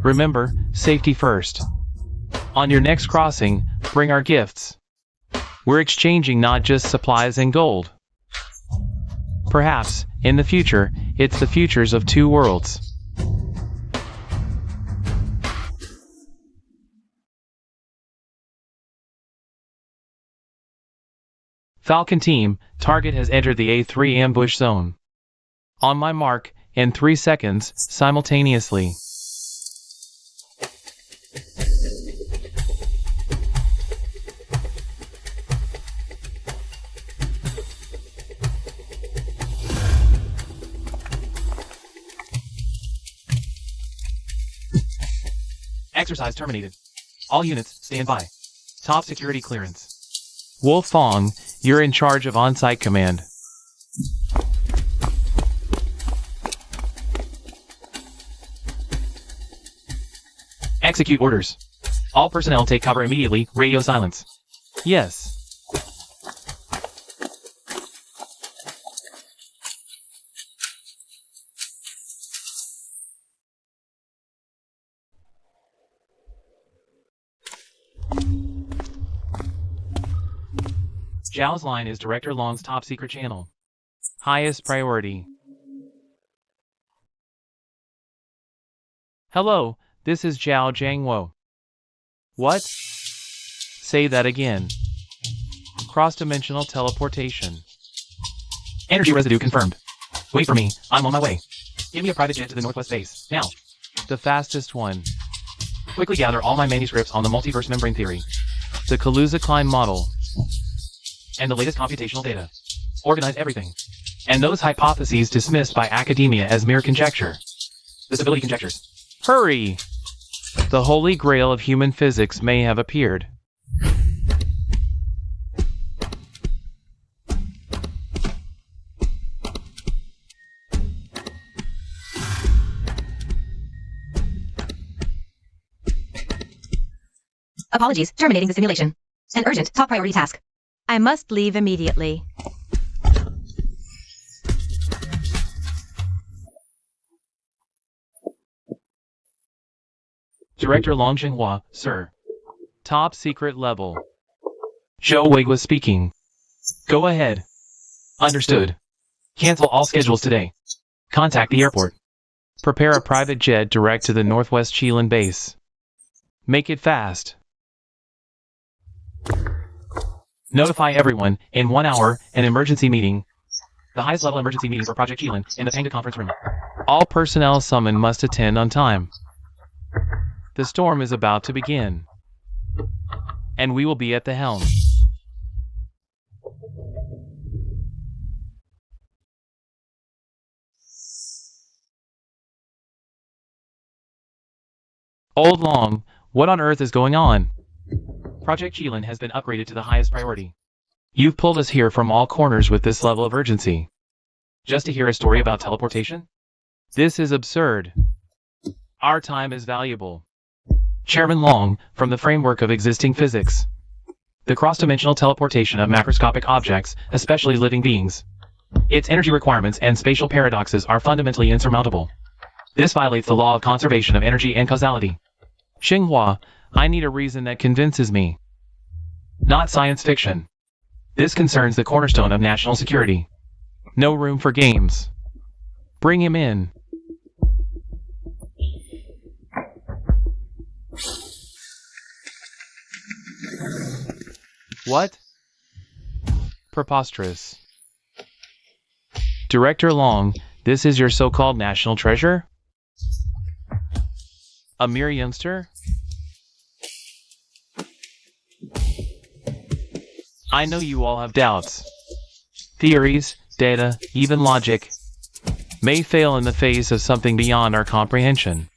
Remember, safety first. On your next crossing, bring our gifts. We're exchanging not just supplies and gold. Perhaps, in the future, it's the futures of 2 worlds. Falcon Team, target has entered the A3 ambush zone. On my mark, in 3 seconds, simultaneously. Exercise terminated. All units, stand by. Top security clearance. Wolf Fong, you're in charge of on-site command. Execute orders. All personnel take cover immediately, radio silence. Yes. Zhao's line is Director Long's top secret channel. Highest priority. Hello, this is Zhao Jiangwo. What? Say that again. Cross-dimensional teleportation. Energy residue confirmed. Wait for me, I'm on my way. Give me a private jet to the Northwest base, now. The fastest one. Quickly gather all my manuscripts on the multiverse membrane theory, the Kaluza-Klein model, and the latest computational data. Organize everything. And those hypotheses dismissed by academia as mere conjecture. The stability conjectures. Hurry! The holy grail of human physics may have appeared. Apologies, terminating the simulation. An urgent, top priority task. I must leave immediately. Director Long Jinghua, sir. Top secret level. Zhou Wei was speaking. Go ahead. Understood. Cancel all schedules today. Contact the airport. Prepare a private jet direct to the Northwest Qilin base. Make it fast. Notify everyone, in 1 hour, an emergency meeting. The highest level emergency meeting for Project Qilin in the Panga conference room. All personnel summoned must attend on time. The storm is about to begin. And we will be at the helm. Old Long, what on earth is going on? Project Qilin has been upgraded to the highest priority. You've pulled us here from all corners with this level of urgency. Just to hear a story about teleportation? This is absurd. Our time is valuable. Chairman Long, from the framework of existing physics. The cross-dimensional teleportation of macroscopic objects, especially living beings. Its energy requirements and spatial paradoxes are fundamentally insurmountable. This violates the law of conservation of energy and causality. Xinghua, I need a reason that convinces me. Not science fiction. This concerns the cornerstone of national security. No room for games. Bring him in. What? Preposterous. Director Long, this is your so-called national treasure? A mere youngster? I know you all have doubts. Theories, data, even logic may fail in the face of something beyond our comprehension.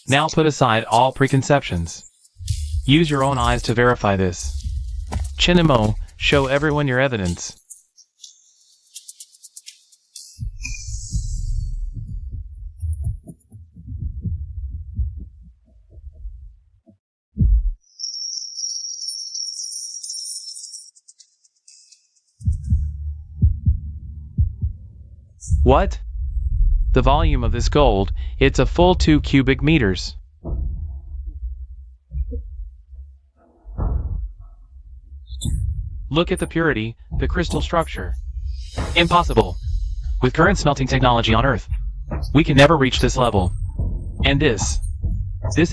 Now put aside all preconceptions. Use your own eyes to verify this. Chinamo, show everyone your evidence. What? The volume of this gold, it's a full 2 cubic meters. Look at the purity, the crystal structure. Impossible. With current smelting technology on Earth, we can never reach this level. And this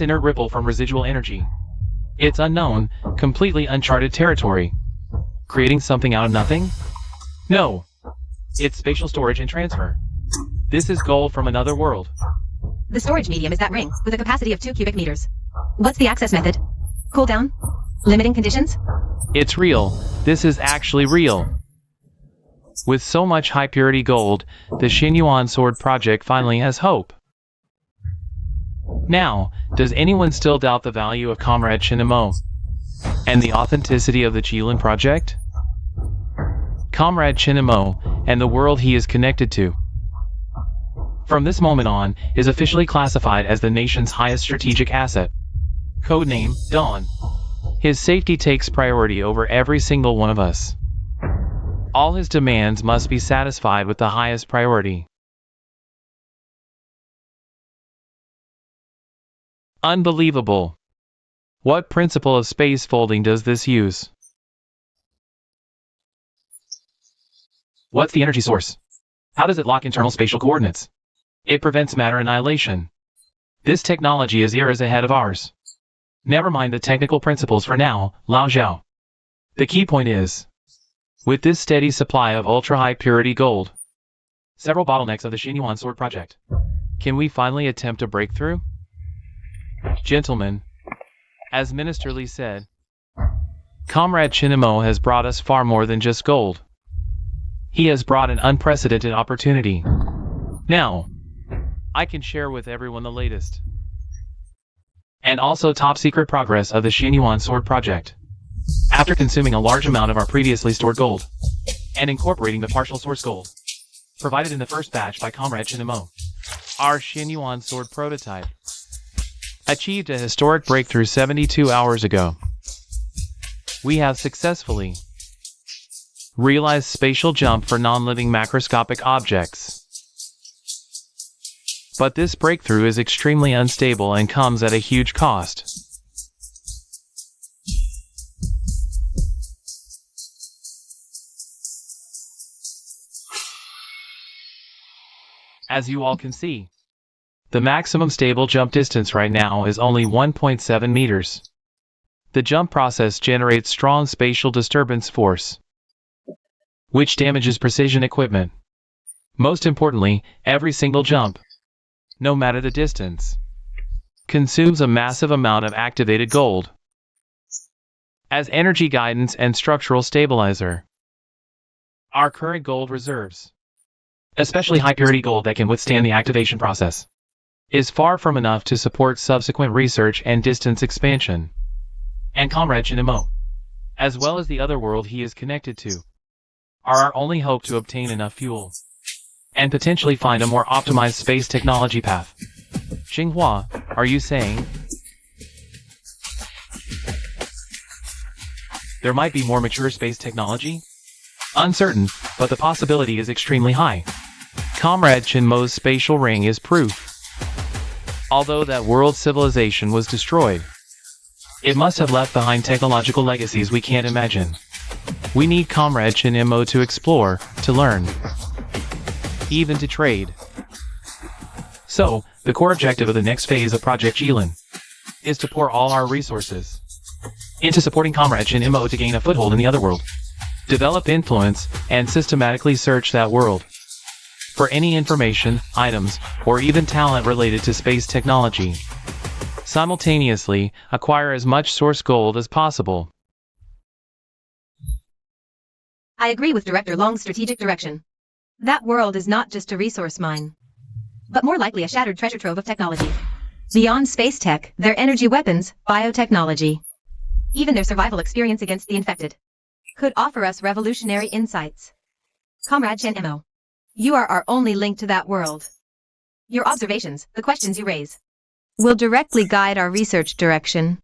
inert ripple from residual energy. It's unknown, completely uncharted territory. Creating something out of nothing? No. It's spatial storage and transfer. This is gold from another world. The storage medium is that ring, with a capacity of 2 cubic meters. What's the access method? Cool down? Limiting conditions? It's real. This is actually real. With so much high-purity gold, the Xinyuan Sword Project finally has hope. Now, does anyone still doubt the value of Comrade Chinamo and the authenticity of the Qilin Project? Comrade Chinamo and the world he is connected to, from this moment on, is officially classified as the nation's highest strategic asset. Codename, Dawn. His safety takes priority over every single one of us. All his demands must be satisfied with the highest priority. Unbelievable. What principle of space folding does this use? What's the energy source? How does it lock internal spatial coordinates? It prevents matter annihilation. This technology is eras ahead of ours. Never mind the technical principles for now, Lao Zhao. The key point is, with this steady supply of ultra-high purity gold, several bottlenecks of the Xinyuan Sword Project, can we finally attempt a breakthrough? Gentlemen, as Minister Li said, Comrade Chinimo has brought us far more than just gold. He has brought an unprecedented opportunity. Now, I can share with everyone the latest and also top-secret progress of the Xinyuan Sword Project. After consuming a large amount of our previously stored gold and incorporating the partial source gold provided in the first batch by Comrade Chinimo, our Xinyuan Sword prototype achieved a historic breakthrough 72 hours ago. We have successfully realized spatial jump for non-living macroscopic objects. But this breakthrough is extremely unstable and comes at a huge cost. As you all can see, the maximum stable jump distance right now is only 1.7 meters. The jump process generates strong spatial disturbance force, which damages precision equipment. Most importantly, every single jump, no matter the distance, consumes a massive amount of activated gold as energy guidance and structural stabilizer. Our current gold reserves, especially high-purity gold that can withstand the activation process, is far from enough to support subsequent research and distance expansion. And Comrade Chinimo, as well as the other world he is connected to, are our only hope to obtain enough fuel and potentially find a more optimized space technology path. Xinghua, are you saying there might be more mature space technology? Uncertain, but the possibility is extremely high. Comrade Chinmo's spatial ring is proof. Although that world civilization was destroyed, it must have left behind technological legacies we can't imagine. We need Comrade Chinmo to explore, to learn, even to trade. So, the core objective of the next phase of Project Jilin is to pour all our resources into supporting Comrade Chinmo to gain a foothold in the other world, develop influence, and systematically search that world for any information, items, or even talent related to space technology. Simultaneously, acquire as much source gold as possible. I agree with Director Long's strategic direction. That world is not just a resource mine, but more likely a shattered treasure trove of technology. Beyond space tech, their energy weapons, biotechnology, even their survival experience against the infected, could offer us revolutionary insights. Comrade Chen Mo, you are our only link to that world. Your observations, the questions you raise, will directly guide our research direction.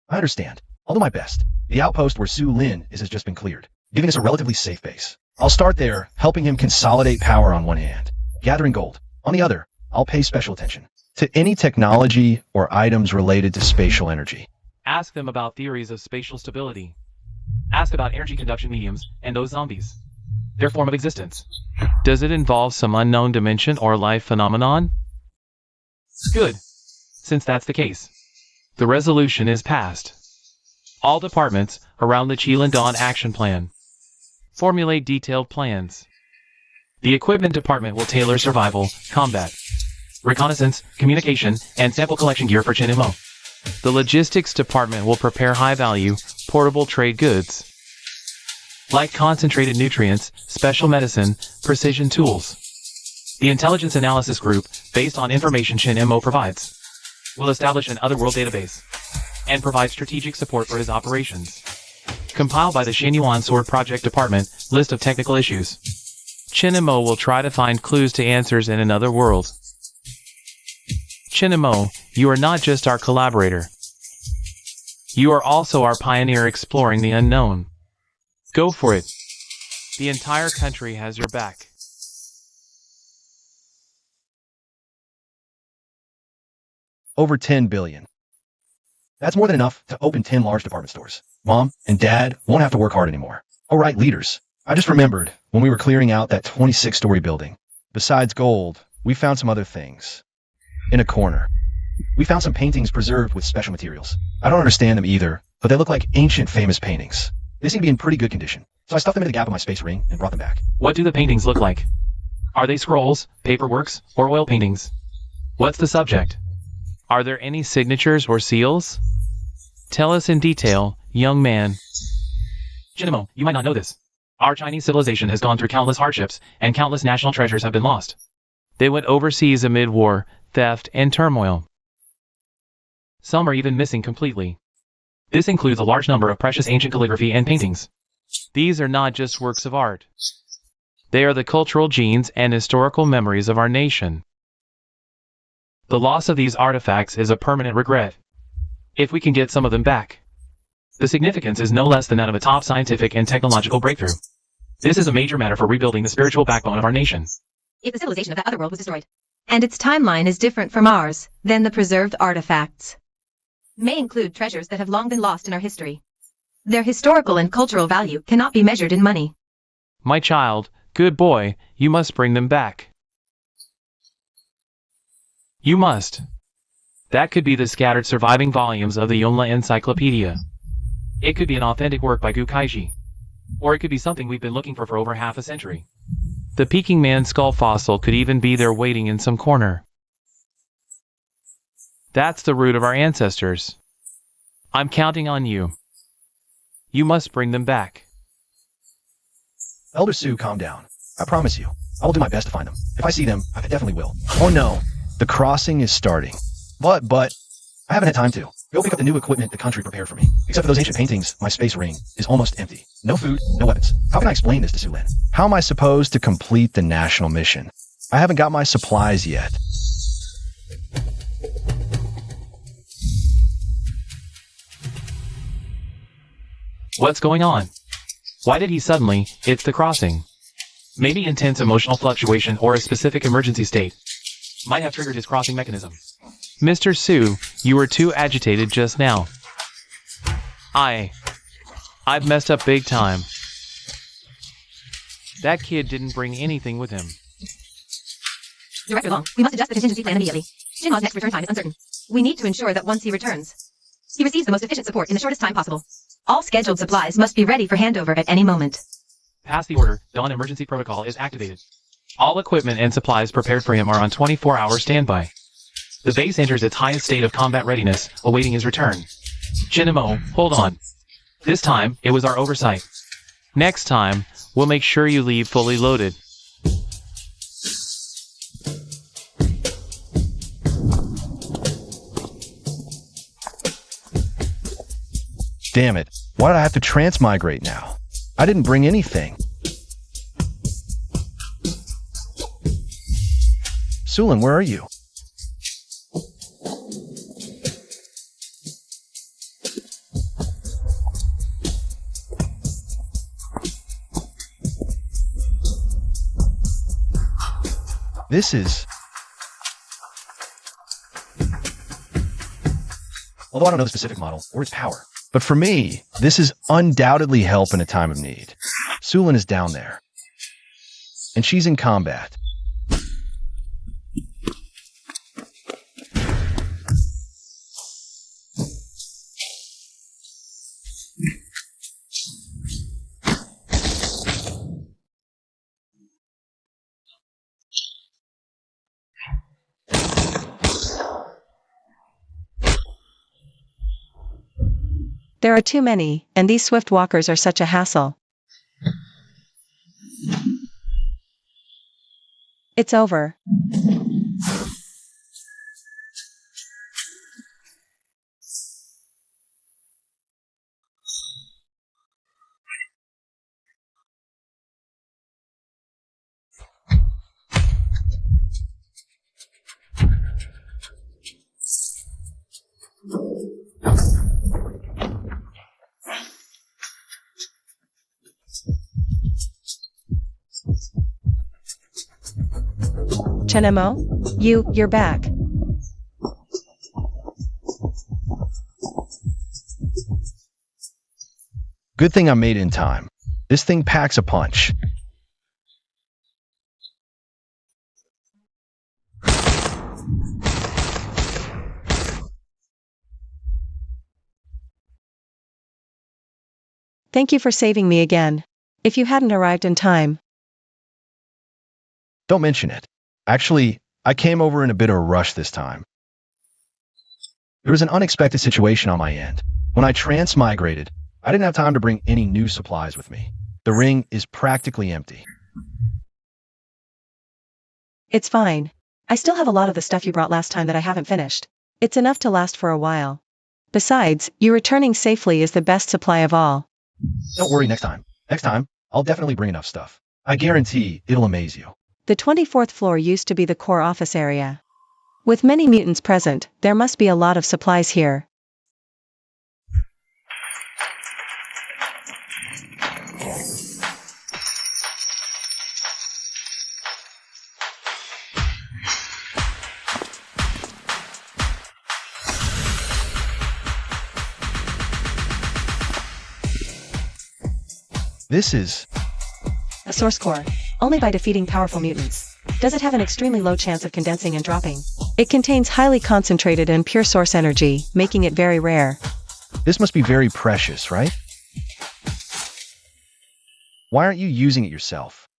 I understand. I'll do my best. The outpost where Su Lin is has just been cleared, giving us a relatively safe base. I'll start there, helping him consolidate power on one hand, gathering gold. On the other, I'll pay special attention to any technology or items related to spatial energy. Ask them about theories of spatial stability. Ask about energy conduction mediums and those zombies. Their form of existence. Does it involve some unknown dimension or life phenomenon? Good. Since that's the case, the resolution is passed. All departments around the Qilin Dawn action plan formulate detailed plans. The equipment department will tailor survival, combat, reconnaissance, communication, and sample collection gear for Chinimo. The logistics department will prepare high-value, portable trade goods, like concentrated nutrients, special medicine, precision tools. The intelligence analysis group, based on information Chinimo provides, will establish an otherworld database and provide strategic support for his operations. Compiled by the Xinyuan Sword Project Department, list of technical issues. Chinimo will try to find clues to answers in another world. Chinimo, you are not just our collaborator. You are also our pioneer exploring the unknown. Go for it. The entire country has your back. Over 10 billion. That's more than enough to open 10 large department stores. Mom and Dad won't have to work hard anymore. All right, leaders, I just remembered when we were clearing out that 26-story building. Besides gold, we found some other things. In a corner, we found some paintings preserved with special materials. I don't understand them either, but they look like ancient famous paintings. They seem to be in pretty good condition, so I stuffed them in the gap of my space ring and brought them back. What do the paintings look like? Are they scrolls, paperworks, or oil paintings? What's the subject? Are there any signatures or seals? Tell us in detail, young man. Jinamo, you might not know this. Our Chinese civilization has gone through countless hardships, and countless national treasures have been lost. They went overseas amid war, theft, and turmoil. Some are even missing completely. This includes a large number of precious ancient calligraphy and paintings. These are not just works of art. They are the cultural genes and historical memories of our nation. The loss of these artifacts is a permanent regret. If we can get some of them back, the significance is no less than that of a top scientific and technological breakthrough. This is a major matter for rebuilding the spiritual backbone of our nation. If the civilization of that other world was destroyed, and its timeline is different from ours, then the preserved artifacts may include treasures that have long been lost in our history. Their historical and cultural value cannot be measured in money. My child, good boy, you must bring them back. You must. That could be the scattered surviving volumes of the Yonla Encyclopedia. It could be an authentic work by Gu Kaiji. Or it could be something we've been looking for over half a century. The Peking Man skull fossil could even be there waiting in some corner. That's the root of our ancestors. I'm counting on you. You must bring them back. Elder Sue, calm down. I promise you, I will do my best to find them. If I see them, I definitely will. Oh no, the crossing is starting. But, I haven't had time to. Go pick up the new equipment the country prepared for me. Except for those ancient paintings, my space ring is almost empty. No food, no weapons. How can I explain this to Sue Lin? How am I supposed to complete the national mission? I haven't got my supplies yet. What's going on? Why did he suddenly, it's the crossing? Maybe intense emotional fluctuation or a specific emergency state might have triggered his crossing mechanism. Mr. Sue, you were too agitated just now. I've messed up big time. That kid didn't bring anything with him. Director Long, we must adjust the contingency plan immediately. Jinma's next return time is uncertain. We need to ensure that once he returns, he receives the most efficient support in the shortest time possible. All scheduled supplies must be ready for handover at any moment. Pass the order. Dawn emergency protocol is activated. All equipment and supplies prepared for him are on 24-hour standby. The base enters its highest state of combat readiness, awaiting his return. Jinamo, hold on. This time, it was our oversight. Next time, we'll make sure you leave fully loaded. Damn it. Why did I have to transmigrate now? I didn't bring anything. Sulin, where are you? This is... Although I don't know the specific model or its power, but for me, this is undoubtedly help in a time of need. Sulin is down there, and she's in combat. There are too many, and these swift walkers are such a hassle. It's over. Chenemo? You're back. Good thing I made it in time. This thing packs a punch. Thank you for saving me again. If you hadn't arrived in time, Don't mention it. Actually, I came over in a bit of a rush this time. There was an unexpected situation on my end. When I transmigrated, I didn't have time to bring any new supplies with me. The ring is practically empty. it's fine. I still have a lot of the stuff you brought last time that I haven't finished. It's enough to last for a while. Besides, you returning safely is the best supply of all. Don't worry next time. Next time, I'll definitely bring enough stuff. I guarantee it'll amaze you. The 24th floor used to be the core office area. With many mutants present, there must be a lot of supplies here. This is... A source core. Only by defeating powerful mutants. Does it have an extremely low chance of condensing and dropping? It contains highly concentrated and pure source energy, making it very rare. This must be very precious, right? Why aren't you using it yourself?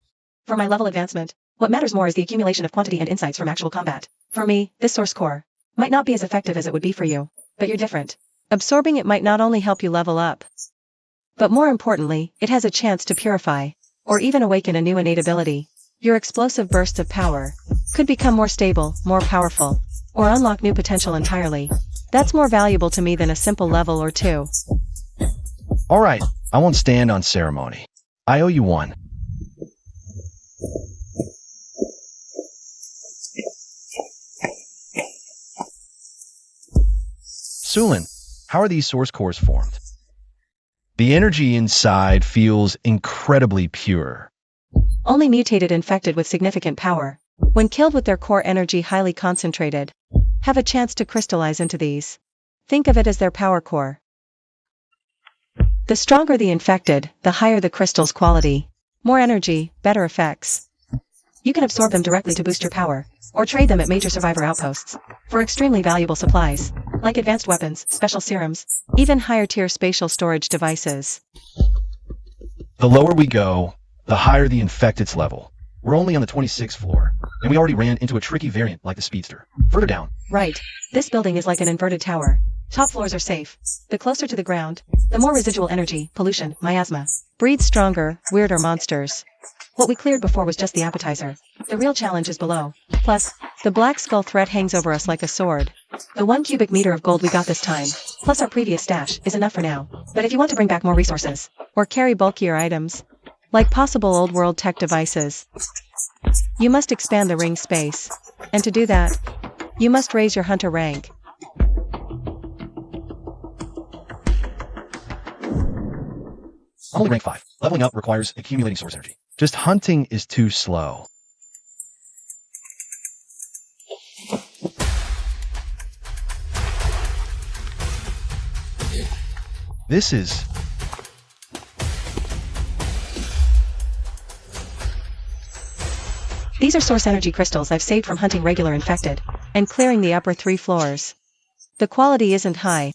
For my level advancement, what matters more is the accumulation of quantity and insights from actual combat. For me, this source core might not be as effective as it would be for you, but you're different. Absorbing it might not only help you level up, but more importantly, it has a chance to purify, or even awaken a new innate ability. Your explosive bursts of power could become more stable, more powerful, or unlock new potential entirely. That's more valuable to me than a simple level or two. Alright, I won't stand on ceremony. I owe you one. Sulin, how are these source cores formed? The energy inside feels incredibly pure. Only mutated infected with significant power, when killed with their core energy highly concentrated, have a chance to crystallize into these. Think of it as their power core. The stronger the infected, the higher the crystal's quality. More energy, better effects. You can absorb them directly to boost your power, or trade them at major survivor outposts for extremely valuable supplies, like advanced weapons, special serums, even higher tier spatial storage devices. The lower we go, the higher the infected's level. We're only on the 26th floor, and we already ran into a tricky variant like the Speedster. Further down. Right. This building is like an inverted tower. Top floors are safe. The closer to the ground, the more residual energy, pollution, miasma, breeds stronger, weirder monsters. What we cleared before was just the appetizer. The real challenge is below. Plus, the Black Skull threat hangs over us like a sword. The 1 cubic meter of gold we got this time, plus our previous stash, is enough for now. But if you want to bring back more resources, or carry bulkier items, like possible old world tech devices, you must expand the ring space. And to do that, you must raise your hunter rank. I'm only rank 5. Leveling up requires accumulating source energy. Just hunting is too slow. This is... These are source energy crystals I've saved from hunting regular infected, and clearing the upper 3 floors. The quality isn't high,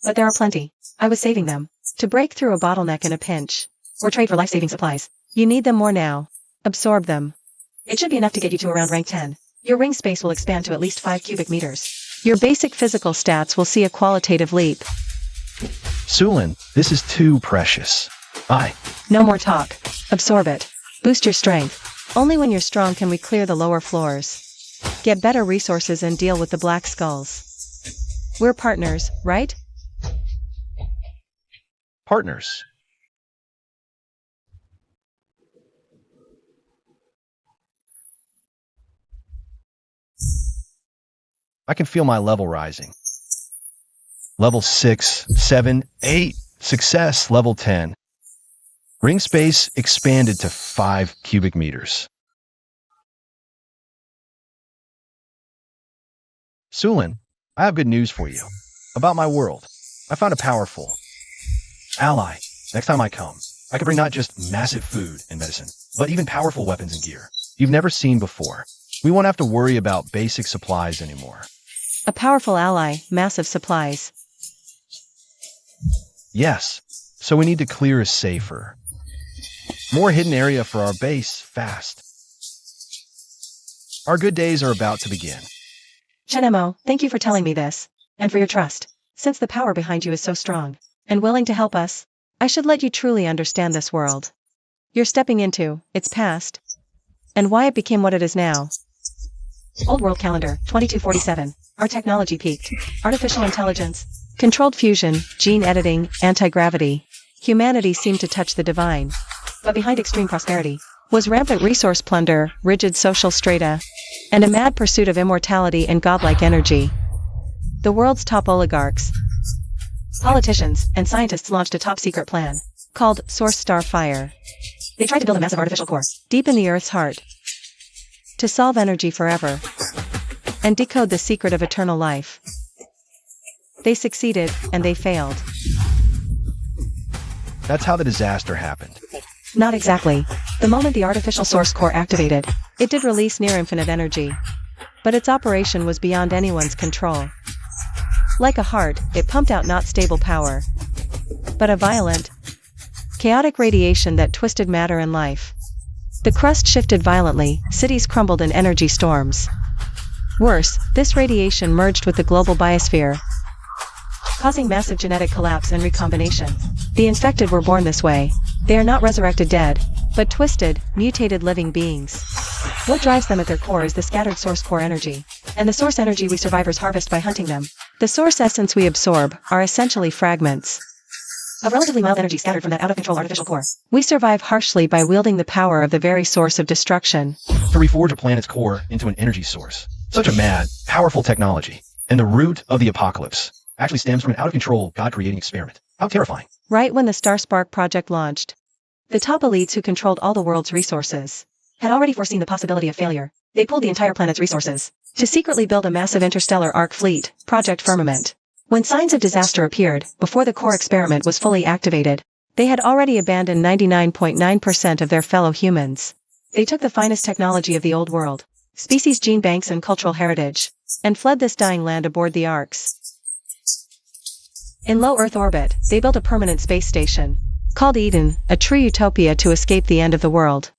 but there are plenty. I was saving them to break through a bottleneck in a pinch, or trade for life-saving supplies. You need them more now. Absorb them. It should be enough to get you to around rank 10. Your ring space will expand to at least 5 cubic meters. Your basic physical stats will see a qualitative leap. Sulin, this is too precious. No more talk. Absorb it. Boost your strength. Only when you're strong can we clear the lower floors. Get better resources and deal with the Black Skulls. We're partners, right? Partners. I can feel my level rising. Level 6, 7, 8. Success, level 10. Ring space expanded to 5 cubic meters. Sulin, I have good news for you. About my world. I found a powerful ally. Next time I come, I could bring not just massive food and medicine, but even powerful weapons and gear you've never seen before. We won't have to worry about basic supplies anymore. A powerful ally, massive supplies. Yes, so we need to clear a safer, more hidden area for our base fast. Our good days are about to begin. Chenemo, thank you for telling me this, and for your trust. Since the power behind you is so strong and willing to help us, I should let you truly understand this world you're stepping into, its past, and why it became what it is now. Old World Calendar, 2247. Our technology peaked. Artificial intelligence, controlled fusion, gene editing, anti-gravity. Humanity seemed to touch the divine. But behind extreme prosperity was rampant resource plunder, rigid social strata, and a mad pursuit of immortality and godlike energy. The world's top oligarchs, politicians, and scientists launched a top-secret plan called Source Star Fire. They tried to build a massive artificial core deep in the Earth's heart to solve energy forever and decode the secret of eternal life. They succeeded, and they failed. That's how the disaster happened. Not exactly. The moment the artificial source core activated, it did release near-infinite energy. But its operation was beyond anyone's control. Like a heart, it pumped out not stable power, but a violent, chaotic radiation that twisted matter and life. The crust shifted violently, cities crumbled in energy storms. Worse, this radiation merged with the global biosphere, causing massive genetic collapse and recombination. The infected were born this way. They are not resurrected dead, but twisted, mutated living beings. What drives them at their core is the scattered source core energy, and the source energy we survivors harvest by hunting them. The source essence we absorb are essentially fragments of relatively mild energy scattered from that out-of-control artificial core. We survive harshly by wielding the power of the very source of destruction To reforge a planet's core into an energy source. Such a mad, powerful technology. And the root of the apocalypse actually stems from an out-of-control, God-creating experiment. How terrifying. Right when the Star Spark project launched, the top elites who controlled all the world's resources had already foreseen the possibility of failure. They pooled the entire planet's resources to secretly build a massive interstellar arc fleet, Project Firmament. When signs of disaster appeared, before the core experiment was fully activated, they had already abandoned 99.9% of their fellow humans. They took the finest technology of the old world, species gene banks and cultural heritage, and fled this dying land aboard the arcs. In low Earth orbit, they built a permanent space station, called Eden, a true utopia to escape the end of the world.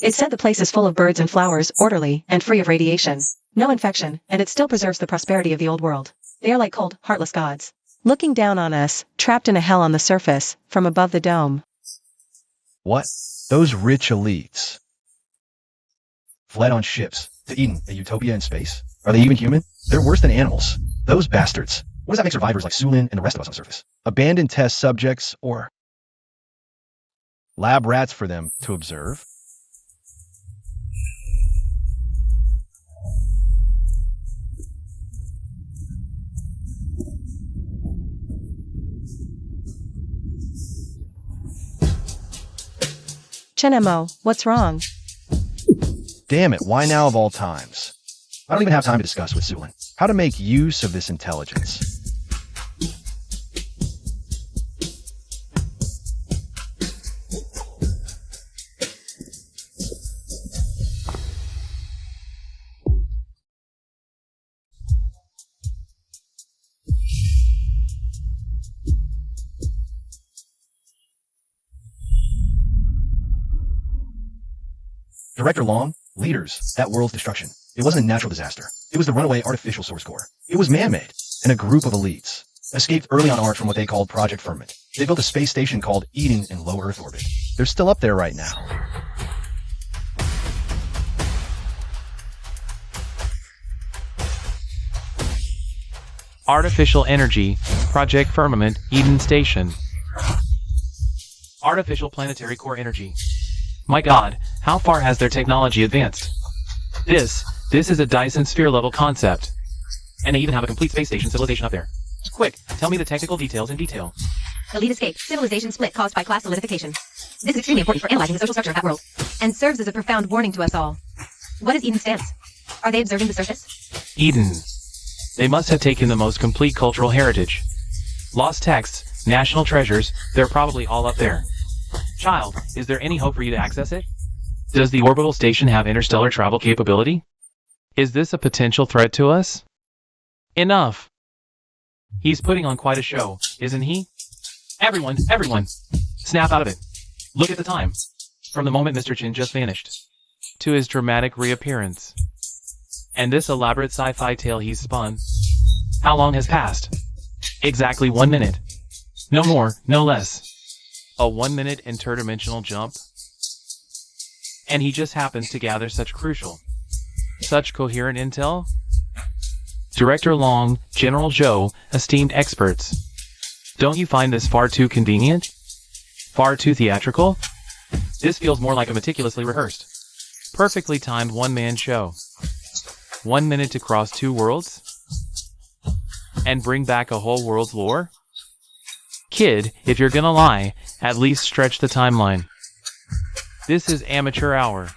It said the place is full of birds and flowers, orderly, and free of radiation, no infection, and it still preserves the prosperity of the old world. They are like cold, heartless gods, looking down on us, trapped in a hell on the surface, from above the dome. What? Those rich elites fled on ships to Eden, a utopia in space? Are they even human? They're worse than animals. Those bastards. What does that make survivors like Sulin and the rest of us on the surface? Abandoned test subjects or lab rats for them to observe? Chenemo, what's wrong? Damn it, why now of all times? I don't even have time to discuss with Sulin how to make use of this intelligence. Director Long, leaders, that world's destruction. It wasn't a natural disaster. It was the runaway artificial source core. It was man-made, and a group of elites escaped early on Arch from what they called Project Firmament. They built a space station called Eden in low Earth orbit. They're still up there right now. Artificial energy, Project Firmament, Eden Station. Artificial planetary core energy. My god, how far has their technology advanced? This is a Dyson sphere level concept. And they even have a complete space station civilization up there. Quick, tell me the technical details in detail. Elite escape, civilization split caused by class solidification. This is extremely important for analyzing the social structure of that world, and serves as a profound warning to us all. What is Eden's stance? Are they observing the surface? Eden. They must have taken the most complete cultural heritage. Lost texts, national treasures, they're probably all up there. Child, is there any hope for you to access it? Does the orbital station have interstellar travel capability? Is this a potential threat to us? Enough! He's putting on quite a show, isn't he? Everyone, snap out of it. Look at the time. From the moment Mr. Chin just vanished, to his dramatic reappearance. And this elaborate sci-fi tale he's spun. How long has passed? Exactly 1 minute. No more, no less. A 1 minute interdimensional jump? And he just happens to gather such crucial, such coherent intel? Director Long, General Zhou, esteemed experts. Don't you find this far too convenient? Far too theatrical? This feels more like a meticulously rehearsed, perfectly timed one-man show. 1 minute to cross 2 worlds? And bring back a whole world's lore? Kid, if you're gonna lie, at least stretch the timeline. This is amateur hour.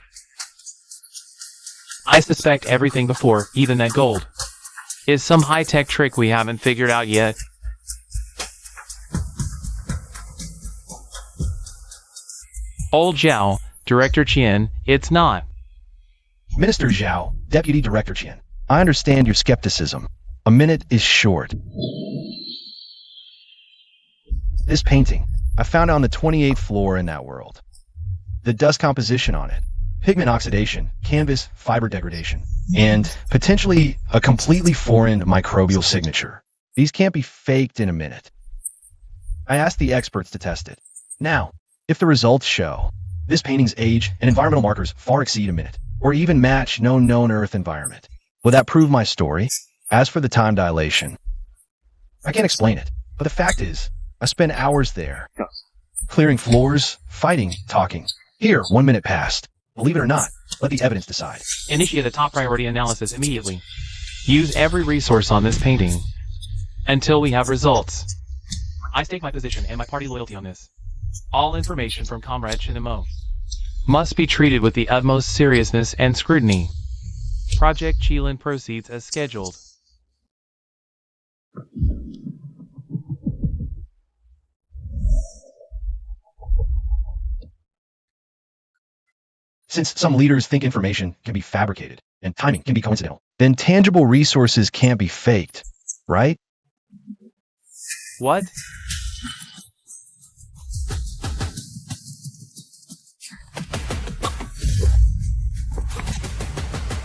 I suspect everything before, even that gold, is some high-tech trick we haven't figured out yet. Old Zhao, Director Qian, it's not. Minister Zhao, Deputy Director Qian, I understand your skepticism. A minute is short. This painting, I found on the 28th floor in that world. The dust composition on it, pigment oxidation, canvas fiber degradation, and potentially a completely foreign microbial signature. These can't be faked in a minute. I asked the experts to test it. Now, if the results show this painting's age and environmental markers far exceed a minute, or even match known Earth environment, will that prove my story? As for the time dilation, I can't explain it, but the fact is, I spent hours there, clearing floors, fighting, talking. Here, 1 minute passed. Believe it or not, let the evidence decide. Initiate a top priority analysis immediately. Use every resource on this painting until we have results. I stake my position and my party loyalty on this. All information from Comrade Shinamo must be treated with the utmost seriousness and scrutiny. Project Qilin proceeds as scheduled. Since some leaders think information can be fabricated and timing can be coincidental, then tangible resources can't be faked, right? What?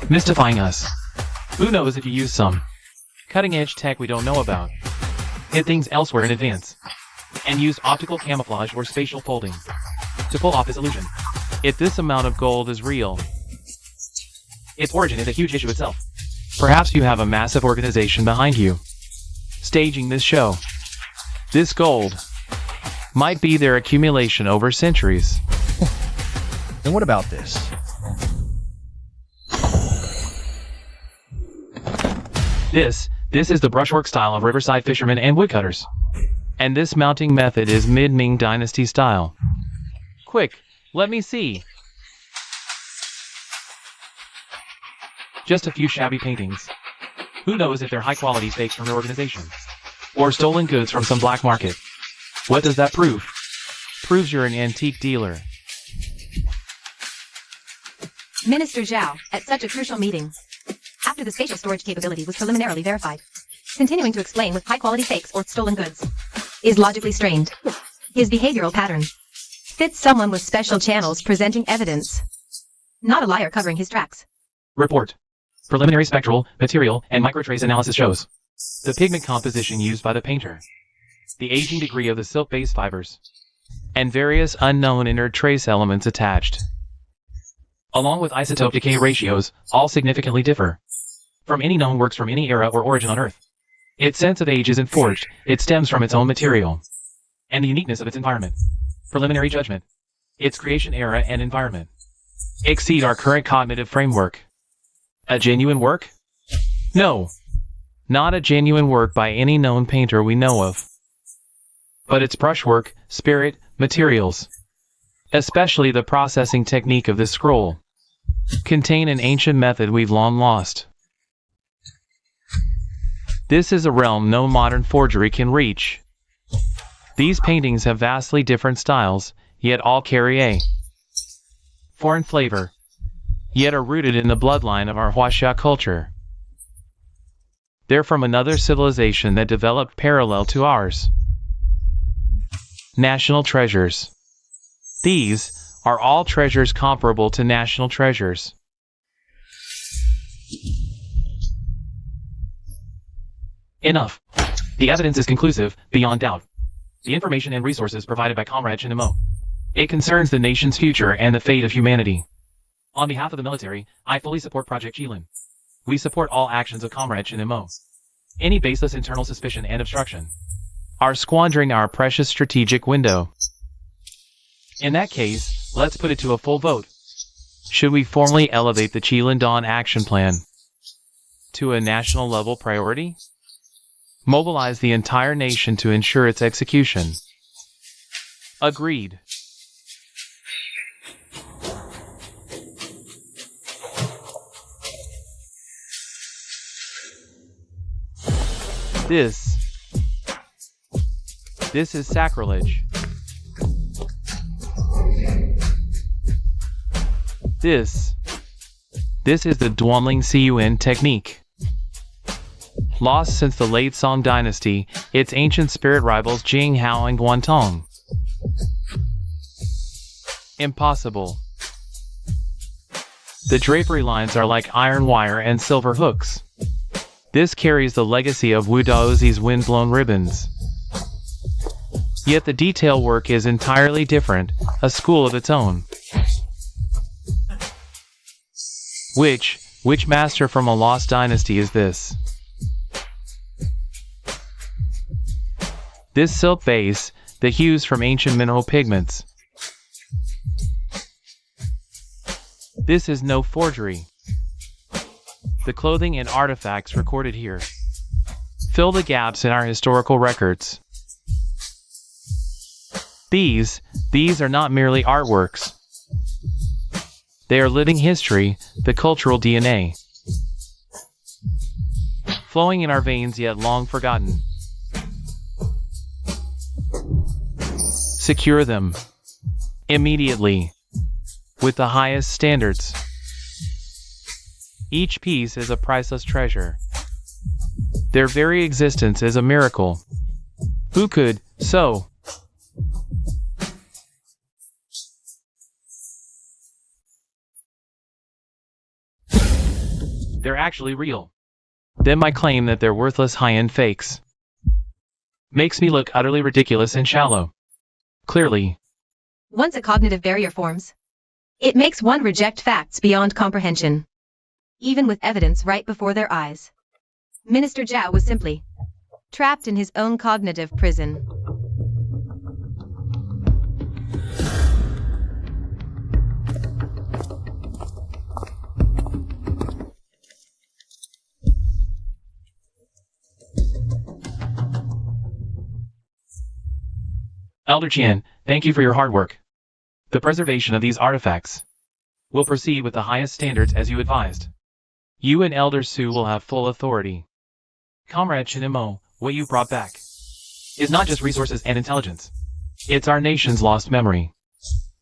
Mystifying us. Who knows if you use some cutting-edge tech we don't know about, hid things elsewhere in advance, and use optical camouflage or spatial folding to pull off this illusion. If this amount of gold is real, its origin is a huge issue itself. Perhaps you have a massive organization behind you, staging this show. This gold might be their accumulation over centuries. And what about this? This is the brushwork style of riverside fishermen and woodcutters. And this mounting method is mid-Ming Dynasty style. Quick, let me see. Just a few shabby paintings. Who knows if they're high-quality fakes from their organization? Or stolen goods from some black market? What does that prove? Proves you're an antique dealer. Minister Zhao, at such a crucial meeting, after the spatial storage capability was preliminarily verified, continuing to explain with high-quality fakes or stolen goods is logically strained. His behavioral pattern fits someone with special channels presenting evidence, not a liar covering his tracks. Report. Preliminary spectral, material, and microtrace analysis shows the pigment composition used by the painter, the aging degree of the silk-based fibers, and various unknown inert trace elements attached, along with isotope decay ratios, all significantly differ from any known works from any era or origin on Earth. Its sense of age isn't forged, it stems from its own material and the uniqueness of its environment. Preliminary judgment. Its creation era and environment exceed our current cognitive framework. A genuine work? No, not a genuine work by any known painter we know of. But its brushwork, spirit, materials, especially the processing technique of this scroll, contain an ancient method we've long lost. This is a realm no modern forgery can reach. These paintings have vastly different styles, yet all carry a foreign flavor, yet are rooted in the bloodline of our Huaxia culture. They're from another civilization that developed parallel to ours. National treasures. These are all treasures comparable to national treasures. Enough. The evidence is conclusive, beyond doubt. The information and resources provided by Comrade Chen Mo. It concerns the nation's future and the fate of humanity. On behalf of the military, I fully support Project Qilin. We support all actions of Comrade Chen Mo. Any baseless internal suspicion and obstruction are squandering our precious strategic window. In that case, let's put it to a full vote. Should we formally elevate the Qilin Dawn action plan to a national level priority? Mobilize the entire nation to ensure its execution. Agreed. This is sacrilege. This is the Duanling Cun technique. Lost since the late Song dynasty, its ancient spirit rivals Jing Hao and Guantong. Impossible. The drapery lines are like iron wire and silver hooks. This carries the legacy of Wu Daozi's wind-blown ribbons. Yet the detail work is entirely different, a school of its own. Which master from a lost dynasty is this? This silk base, the hues from ancient mineral pigments. This is no forgery. The clothing and artifacts recorded here fill the gaps in our historical records. These are not merely artworks. They are living history, the cultural DNA, flowing in our veins yet long forgotten. Secure them immediately with the highest standards. Each piece is a priceless treasure. Their very existence is a miracle. Who could so? They're actually real. Then my claim that they're worthless high-end fakes makes me look utterly ridiculous and shallow. Clearly. Once a cognitive barrier forms, it makes one reject facts beyond comprehension, even with evidence right before their eyes. Minister Zhao was simply trapped in his own cognitive prison. Elder Qian, thank you for your hard work. The preservation of these artifacts will proceed with the highest standards as you advised. You and Elder Su will have full authority. Comrade Chinimo, what you brought back is not just resources and intelligence. It's our nation's lost memory.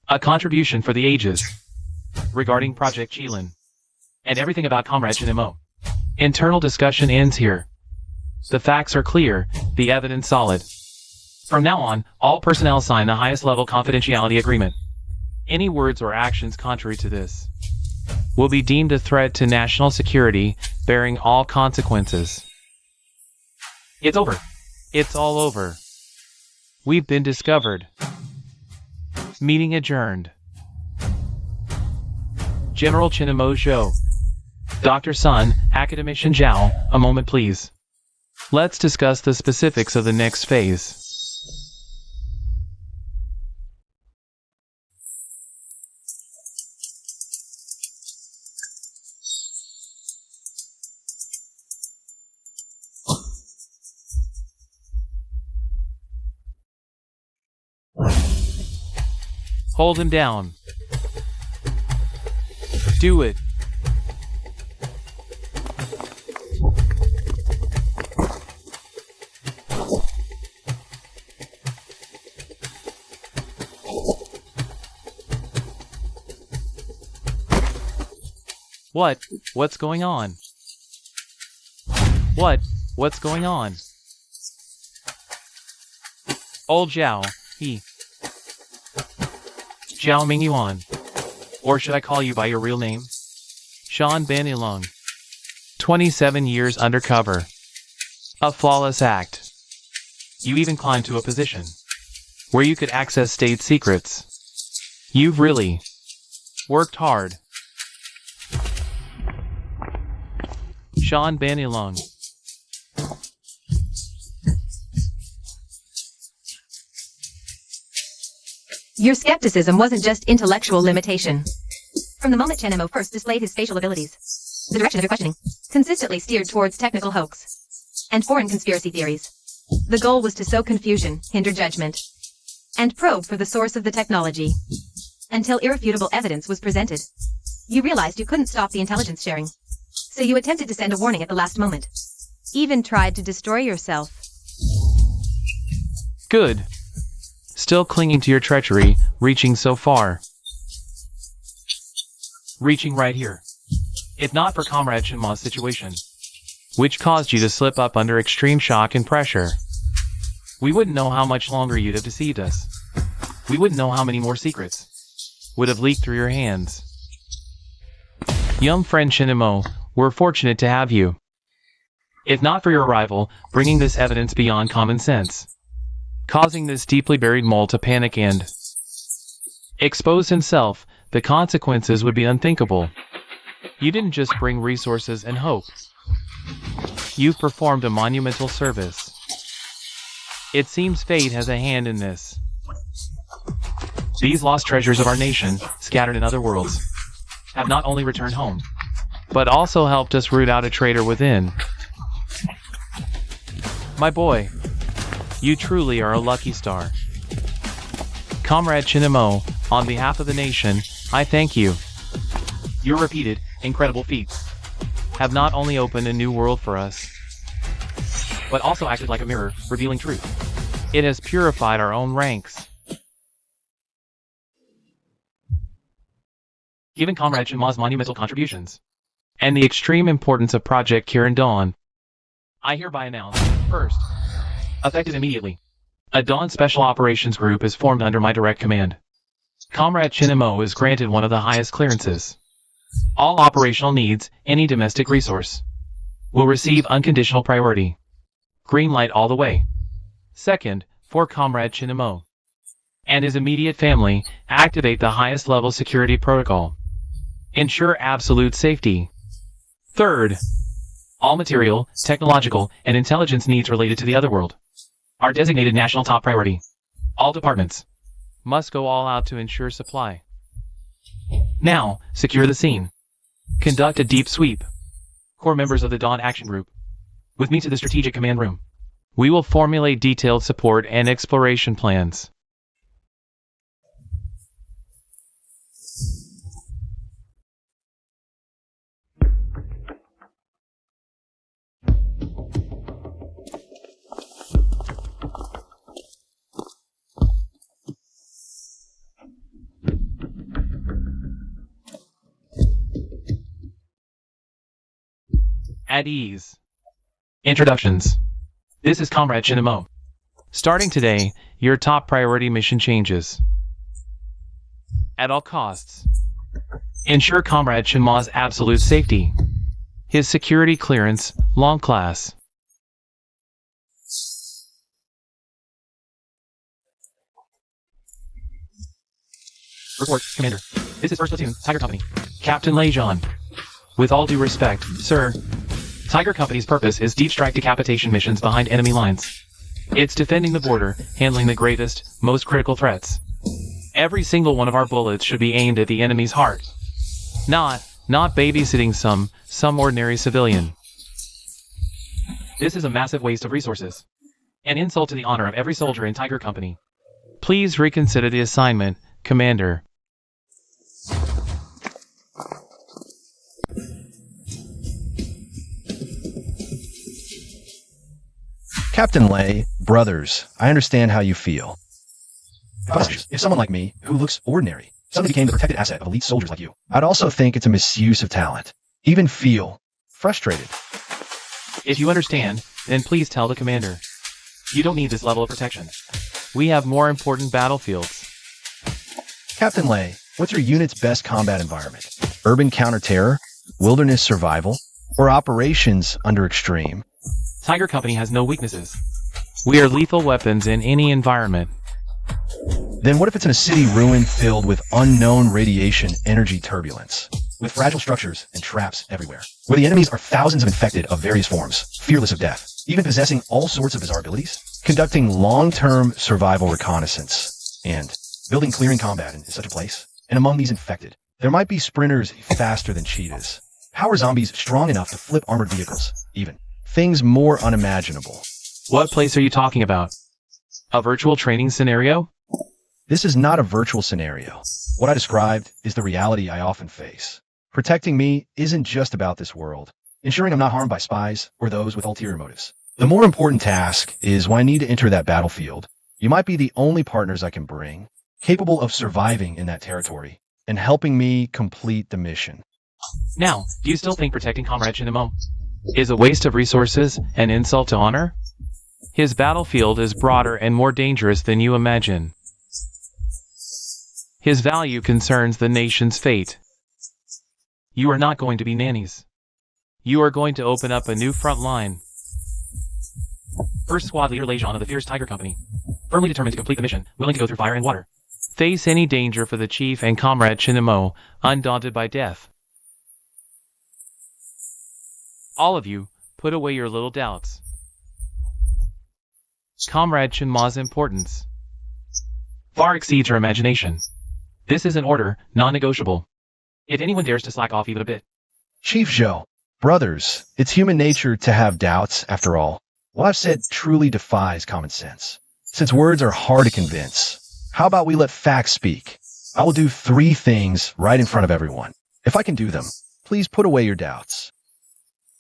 A contribution for the ages regarding Project Qilin and everything about Comrade Chinimo. Internal discussion ends here. The facts are clear, the evidence solid. From now on, all personnel sign the highest level confidentiality agreement. Any words or actions contrary to this will be deemed a threat to national security, bearing all consequences. It's over. It's all over. We've been discovered. Meeting adjourned. General Chinamo Zhou. Dr. Sun, Academician Zhao, a moment please. Let's discuss the specifics of the next phase. Hold him down. Do it. What's going on? What's going on? Old Zhao, he. Zhao Mingyuan. Or should I call you by your real name? Sean Ban Ilong. 27 years undercover. A flawless act. You even climbed to a position where you could access state secrets. You've really worked hard. Sean Ban Ilong. Your skepticism wasn't just intellectual limitation. From the moment Chen Mo first displayed his spatial abilities, the direction of your questioning consistently steered towards technical hoax and foreign conspiracy theories. The goal was to sow confusion, hinder judgment, and probe for the source of the technology. Until irrefutable evidence was presented, you realized you couldn't stop the intelligence sharing. So you attempted to send a warning at the last moment. Even tried to destroy yourself. Good. Still clinging to your treachery, reaching so far. Reaching right here. If not for Comrade Shinma's situation, which caused you to slip up under extreme shock and pressure, we wouldn't know how much longer you'd have deceived us. We wouldn't know how many more secrets would have leaked through your hands. Young friend Shinmo, we're fortunate to have you. If not for your arrival, bringing this evidence beyond common sense, causing this deeply buried mole to panic and expose himself, the consequences would be unthinkable. You didn't just bring resources and hope. You've performed a monumental service. It seems fate has a hand in this. These lost treasures of our nation, scattered in other worlds, have not only returned home, but also helped us root out a traitor within. My boy, you truly are a lucky star. Comrade Shinmo, on behalf of the nation, I thank you. Your repeated, incredible feats have not only opened a new world for us, but also acted like a mirror, revealing truth. It has purified our own ranks. Given Comrade Shinma's monumental contributions, and the extreme importance of Project Kirin Dawn, I hereby announce, first, effective immediately, a Dawn Special Operations Group is formed under my direct command. Comrade Shinmo is granted one of the highest clearances. All operational needs, any domestic resource, will receive unconditional priority. Green light all the way. Second, for Comrade Shinmo and his immediate family, activate the highest level security protocol. Ensure absolute safety. Third, all material, technological, and intelligence needs related to the otherworld are designated national top priority. All departments must go all out to ensure supply. Now, secure the scene. Conduct a deep sweep. Core members of the Dawn Action Group, with me to the Strategic Command Room. We will formulate detailed support and exploration plans. At ease. Introductions. This is Comrade Shinmo. Starting today, your top priority mission changes. At all costs, ensure Comrade Shinma's absolute safety. His security clearance, long class. Report, Commander. This is 1st Platoon, Tiger Company. Captain Lei Zhan. With all due respect, sir, Tiger Company's purpose is deep strike decapitation missions behind enemy lines. It's defending the border, handling the greatest, most critical threats. Every single one of our bullets should be aimed at the enemy's heart. Not babysitting some ordinary civilian. This is a massive waste of resources. An insult to the honor of every soldier in Tiger Company. Please reconsider the assignment, Commander. Captain Lei, brothers, I understand how you feel. If someone like me, who looks ordinary, suddenly became the protected asset of elite soldiers like you, I'd also think it's a misuse of talent. even feel frustrated. If you understand, then please tell the commander. You don't need this level of protection. We have more important battlefields. Captain Lei, what's your unit's best combat environment? Urban counter-terror, wilderness survival, or operations under extreme? Tiger Company has no weaknesses. We are lethal weapons in any environment. Then what if it's in a city ruin filled with unknown radiation energy turbulence, with fragile structures and traps everywhere, where the enemies are thousands of infected of various forms, fearless of death, even possessing all sorts of bizarre abilities, conducting long-term survival reconnaissance, and building clearing combat in such a place? And among these infected, there might be sprinters faster than cheetahs, power zombies strong enough to flip armored vehicles, even things more unimaginable. What place are you talking about? A virtual training scenario? This is not a virtual scenario. What I described is the reality I often face. Protecting me isn't just about this world, ensuring I'm not harmed by spies or those with ulterior motives. The more important task is when I need to enter that battlefield. You might be the only partners I can bring, capable of surviving in that territory and helping me complete the mission. Now, do you still think protecting Comrade Shinimo is a waste of resources and insult to honor? His battlefield is broader and more dangerous than you imagine. His value concerns the nation's fate. You are not going to be nannies. You are going to open up a new front line. First Squad Leader Lejean of the Fierce Tiger Company, firmly determined to complete the mission, willing to go through fire and water. Face any danger for the Chief and Comrade Shinimo, undaunted by death. All of you, put away your little doubts. Comrade Shinma's importance far exceeds your imagination. This is an order, non-negotiable. If anyone dares to slack off even a bit. Chief Zhou, brothers, it's human nature to have doubts, after all. What I've said truly defies common sense. Since words are hard to convince, how about we let facts speak? I will do 3 things right in front of everyone. If I can do them, please put away your doubts.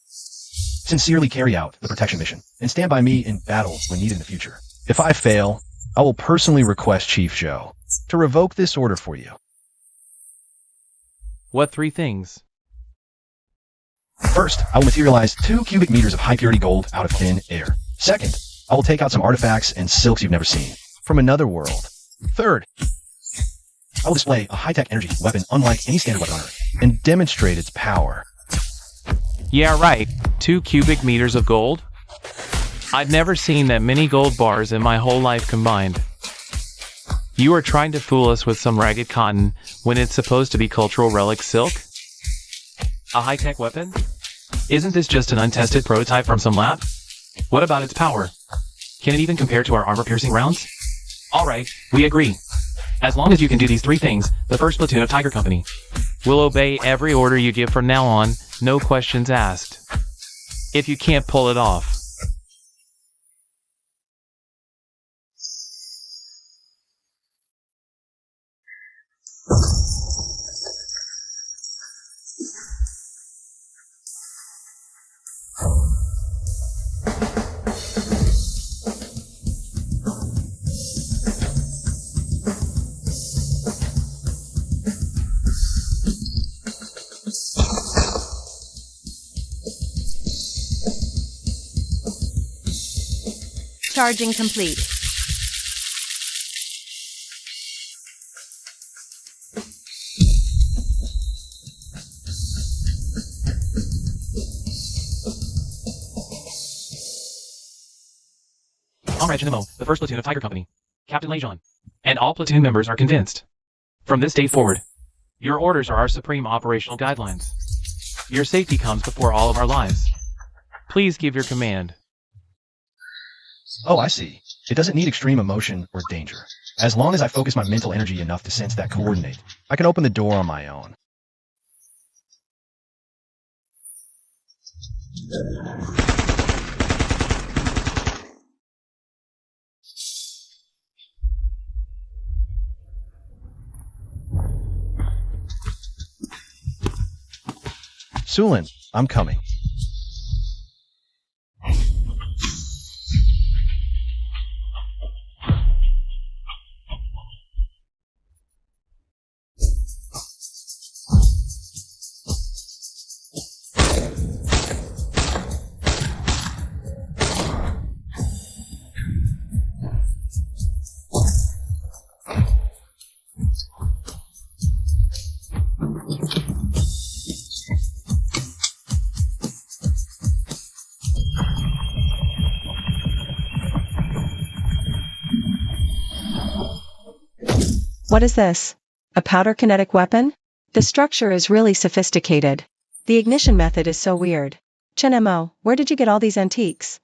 Sincerely carry out the protection mission and stand by me in battle when needed in the future. If I fail, I will personally request Chief Zhou to revoke this order for you. What 3 things? First, I will materialize 2 cubic meters of high-purity gold out of thin air. Second, I will take out some artifacts and silks you've never seen from another world. Third, I will display a high-tech energy weapon unlike any standard weapon on Earth and demonstrate its power. Yeah, right. 2 cubic meters of gold? I've never seen that many gold bars in my whole life combined. You are trying to fool us with some ragged cotton when it's supposed to be cultural relic silk? A high-tech weapon? Isn't this just an untested prototype from some lab? What about its power? Can it even compare to our armor-piercing rounds? Alright, we agree. As long as you can do these 3 things, the first platoon of Tiger Company will obey every order you give from now on, no questions asked. If you can't pull it off. Charging complete. Comrade Shinimo, the first platoon of Tiger Company, Captain Lejean, and all platoon members are convinced. From this day forward, your orders are our supreme operational guidelines. Your safety comes before all of our lives. Please give your command. Oh, I see. It doesn't need extreme emotion or danger. As long as I focus my mental energy enough to sense that coordinate, I can open the door on my own. Sulin, I'm coming. What is this? A powder kinetic weapon? The structure is really sophisticated. The ignition method is so weird. Chenemo, where did you get all these antiques?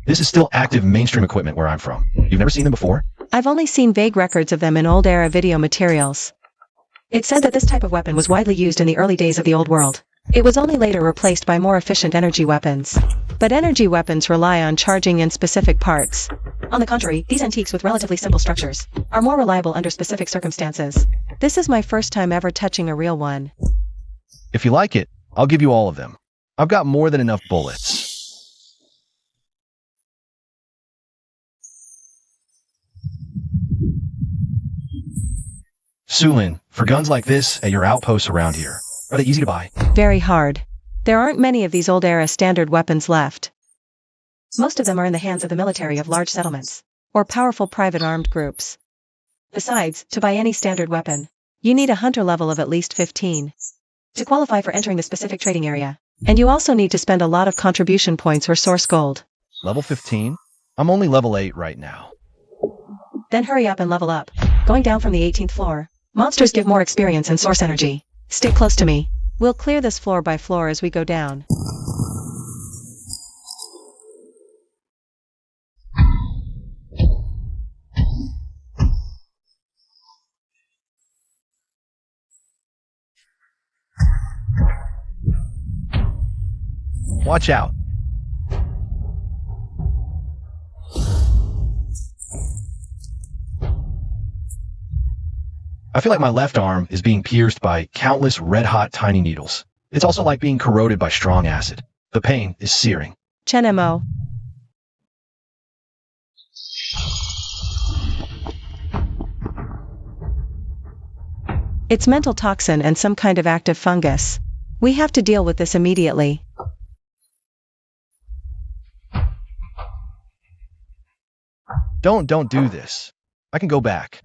This is still active mainstream equipment where I'm from. You've never seen them before? I've only seen vague records of them in old-era video materials. It said that this type of weapon was widely used in the early days of the Old World. It was only later replaced by more efficient energy weapons. But energy weapons rely on charging in specific parts. On the contrary, these antiques with relatively simple structures are more reliable under specific circumstances. This is my first time ever touching a real one. If you like it, I'll give you all of them. I've got more than enough bullets. Sulin, for guns like this at your outposts around here, are they easy to buy? Very hard. There aren't many of these old-era standard weapons left. Most of them are in the hands of the military of large settlements, or powerful private armed groups. Besides, to buy any standard weapon, you need a hunter level of at least 15 to qualify for entering the specific trading area, and you also need to spend a lot of contribution points or source gold. Level 15? I'm only level 8 right now. Then hurry up and level up. Going down from the 18th floor. Monsters give more experience and source energy. Stick close to me. We'll clear this floor by floor as we go down. Watch out. I feel like my left arm is being pierced by countless red-hot tiny needles. It's also like being corroded by strong acid. The pain is searing. Chenemo. It's mental toxin and some kind of active fungus. We have to deal with this immediately. Don't do this. I can go back.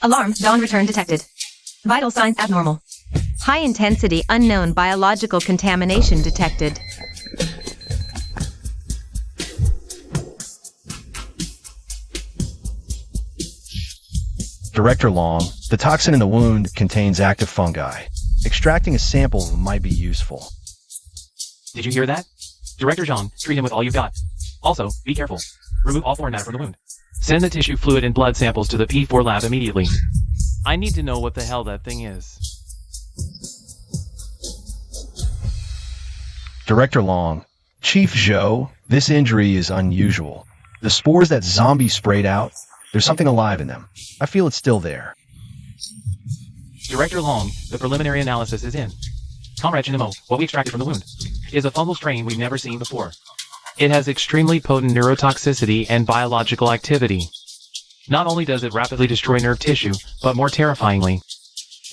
Alarm, dawn return detected. Vital signs abnormal. High intensity unknown biological contamination detected. Director Long, the toxin in the wound contains active fungi. Extracting a sample might be useful. Did you hear that? Director Zhang, treat him with all you've got. Also, be careful. Remove all foreign matter from the wound. Send the tissue fluid and blood samples to the P4 lab immediately. I need to know what the hell that thing is. Director Long, Chief Zhou, this injury is unusual. The spores that zombie sprayed out, there's something alive in them. I feel it's still there. Director Long, the preliminary analysis is in. Comrade Chinamo, what we extracted from the wound is a fungal strain we've never seen before. It has extremely potent neurotoxicity and biological activity. Not only does it rapidly destroy nerve tissue, but more terrifyingly,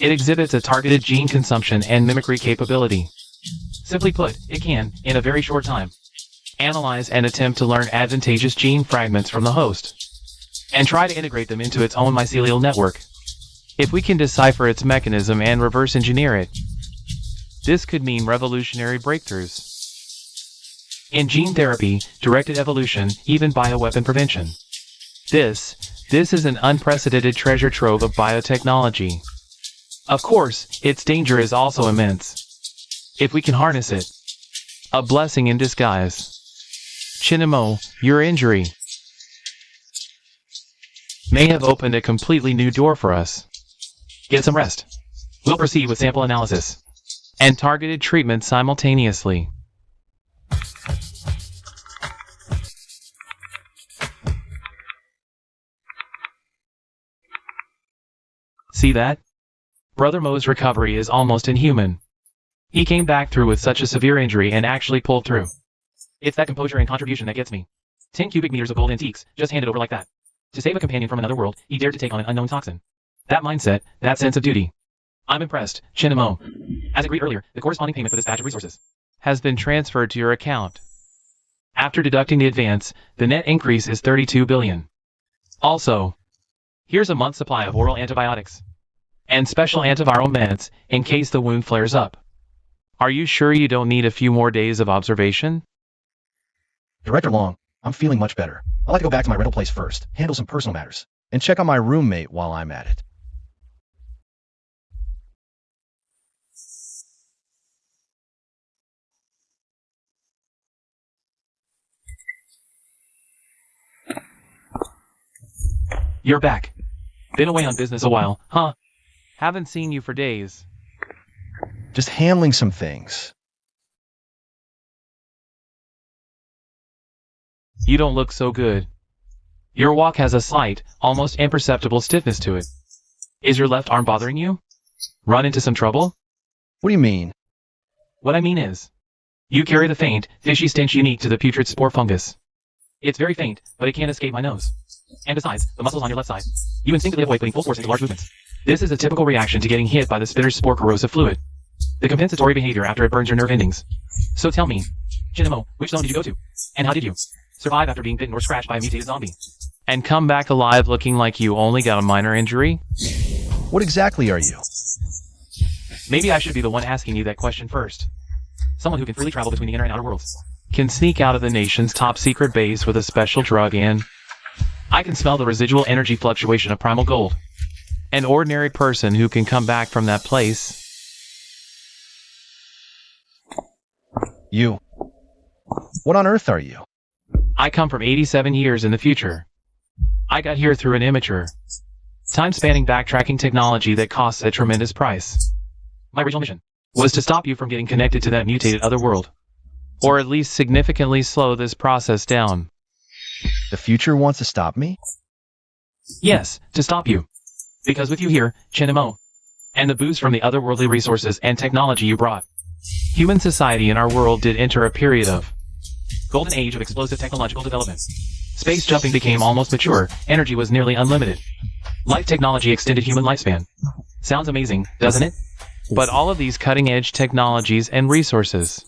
it exhibits a targeted gene consumption and mimicry capability. Simply put, it can, in a very short time, analyze and attempt to learn advantageous gene fragments from the host, and try to integrate them into its own mycelial network. If we can decipher its mechanism and reverse engineer it, this could mean revolutionary breakthroughs in gene therapy, directed evolution, even bioweapon prevention. This is an unprecedented treasure trove of biotechnology. Of course, its danger is also immense. If we can harness it, a blessing in disguise. Chinamo, your injury may have opened a completely new door for us. Get some rest. We'll proceed with sample analysis and targeted treatment simultaneously. See that? Brother Mo's recovery is almost inhuman. He came back through with such a severe injury and actually pulled through. It's that composure and contribution that gets me. 10 cubic meters of gold antiques, just handed over like that. To save a companion from another world, he dared to take on an unknown toxin. That mindset, that sense of duty. I'm impressed, Chinamo. As agreed earlier, the corresponding payment for this batch of resources has been transferred to your account. After deducting the advance, the net increase is 32 billion. Also, here's a month's supply of oral antibiotics and special antiviral meds in case the wound flares up. Are you sure you don't need a few more days of observation? Director Long, I'm feeling much better. I'd like to go back to my rental place first, handle some personal matters, and check on my roommate while I'm at it. You're back. Been away on business a while, huh? Haven't seen you for days. Just handling some things. You don't look so good. Your walk has a slight, almost imperceptible stiffness to it. Is your left arm bothering you? Run into some trouble? What do you mean? What I mean is, you carry the faint, fishy stench unique to the putrid spore fungus. It's very faint, but it can't escape my nose. And besides, the muscles on your left side, you instinctively avoid putting full force into large movements. This is a typical reaction to getting hit by the spitter's spore corrosive fluid. The compensatory behavior after it burns your nerve endings. So tell me, Chinamo, which zone did you go to? And how did you survive after being bitten or scratched by a mutated zombie? And come back alive looking like you only got a minor injury? What exactly are you? Maybe I should be the one asking you that question first. Someone who can freely travel between the inner and outer worlds. Can sneak out of the nation's top secret base with a special drug and I can smell the residual energy fluctuation of primal gold. An ordinary person who can come back from that place. You. What on earth are you? I come from 87 years in the future. I got here through an immature, time-spanning backtracking technology that costs a tremendous price. My original mission was to stop you from getting connected to that mutated other world. Or at least significantly slow this process down. The future wants to stop me? Yes, to stop you. Because with you here, Chinamo, and the boost from the otherworldly resources and technology you brought, human society in our world did enter a period of golden age of explosive technological development. Space jumping became almost mature, energy was nearly unlimited. Life technology extended human lifespan. Sounds amazing, doesn't it? But all of these cutting-edge technologies and resources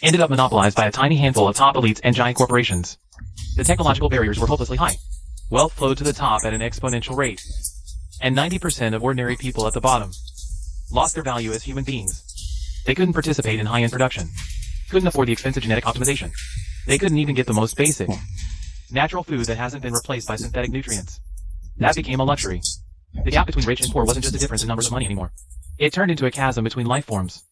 ended up monopolized by a tiny handful of top elites and giant corporations. The technological barriers were hopelessly high. Wealth flowed to the top at an exponential rate. And 90% of ordinary people at the bottom lost their value as human beings. They couldn't participate in high-end production. Couldn't afford the expensive genetic optimization. They couldn't even get the most basic natural food that hasn't been replaced by synthetic nutrients. That became a luxury. The gap between rich and poor wasn't just a difference in numbers of money anymore. It turned into a chasm between life forms.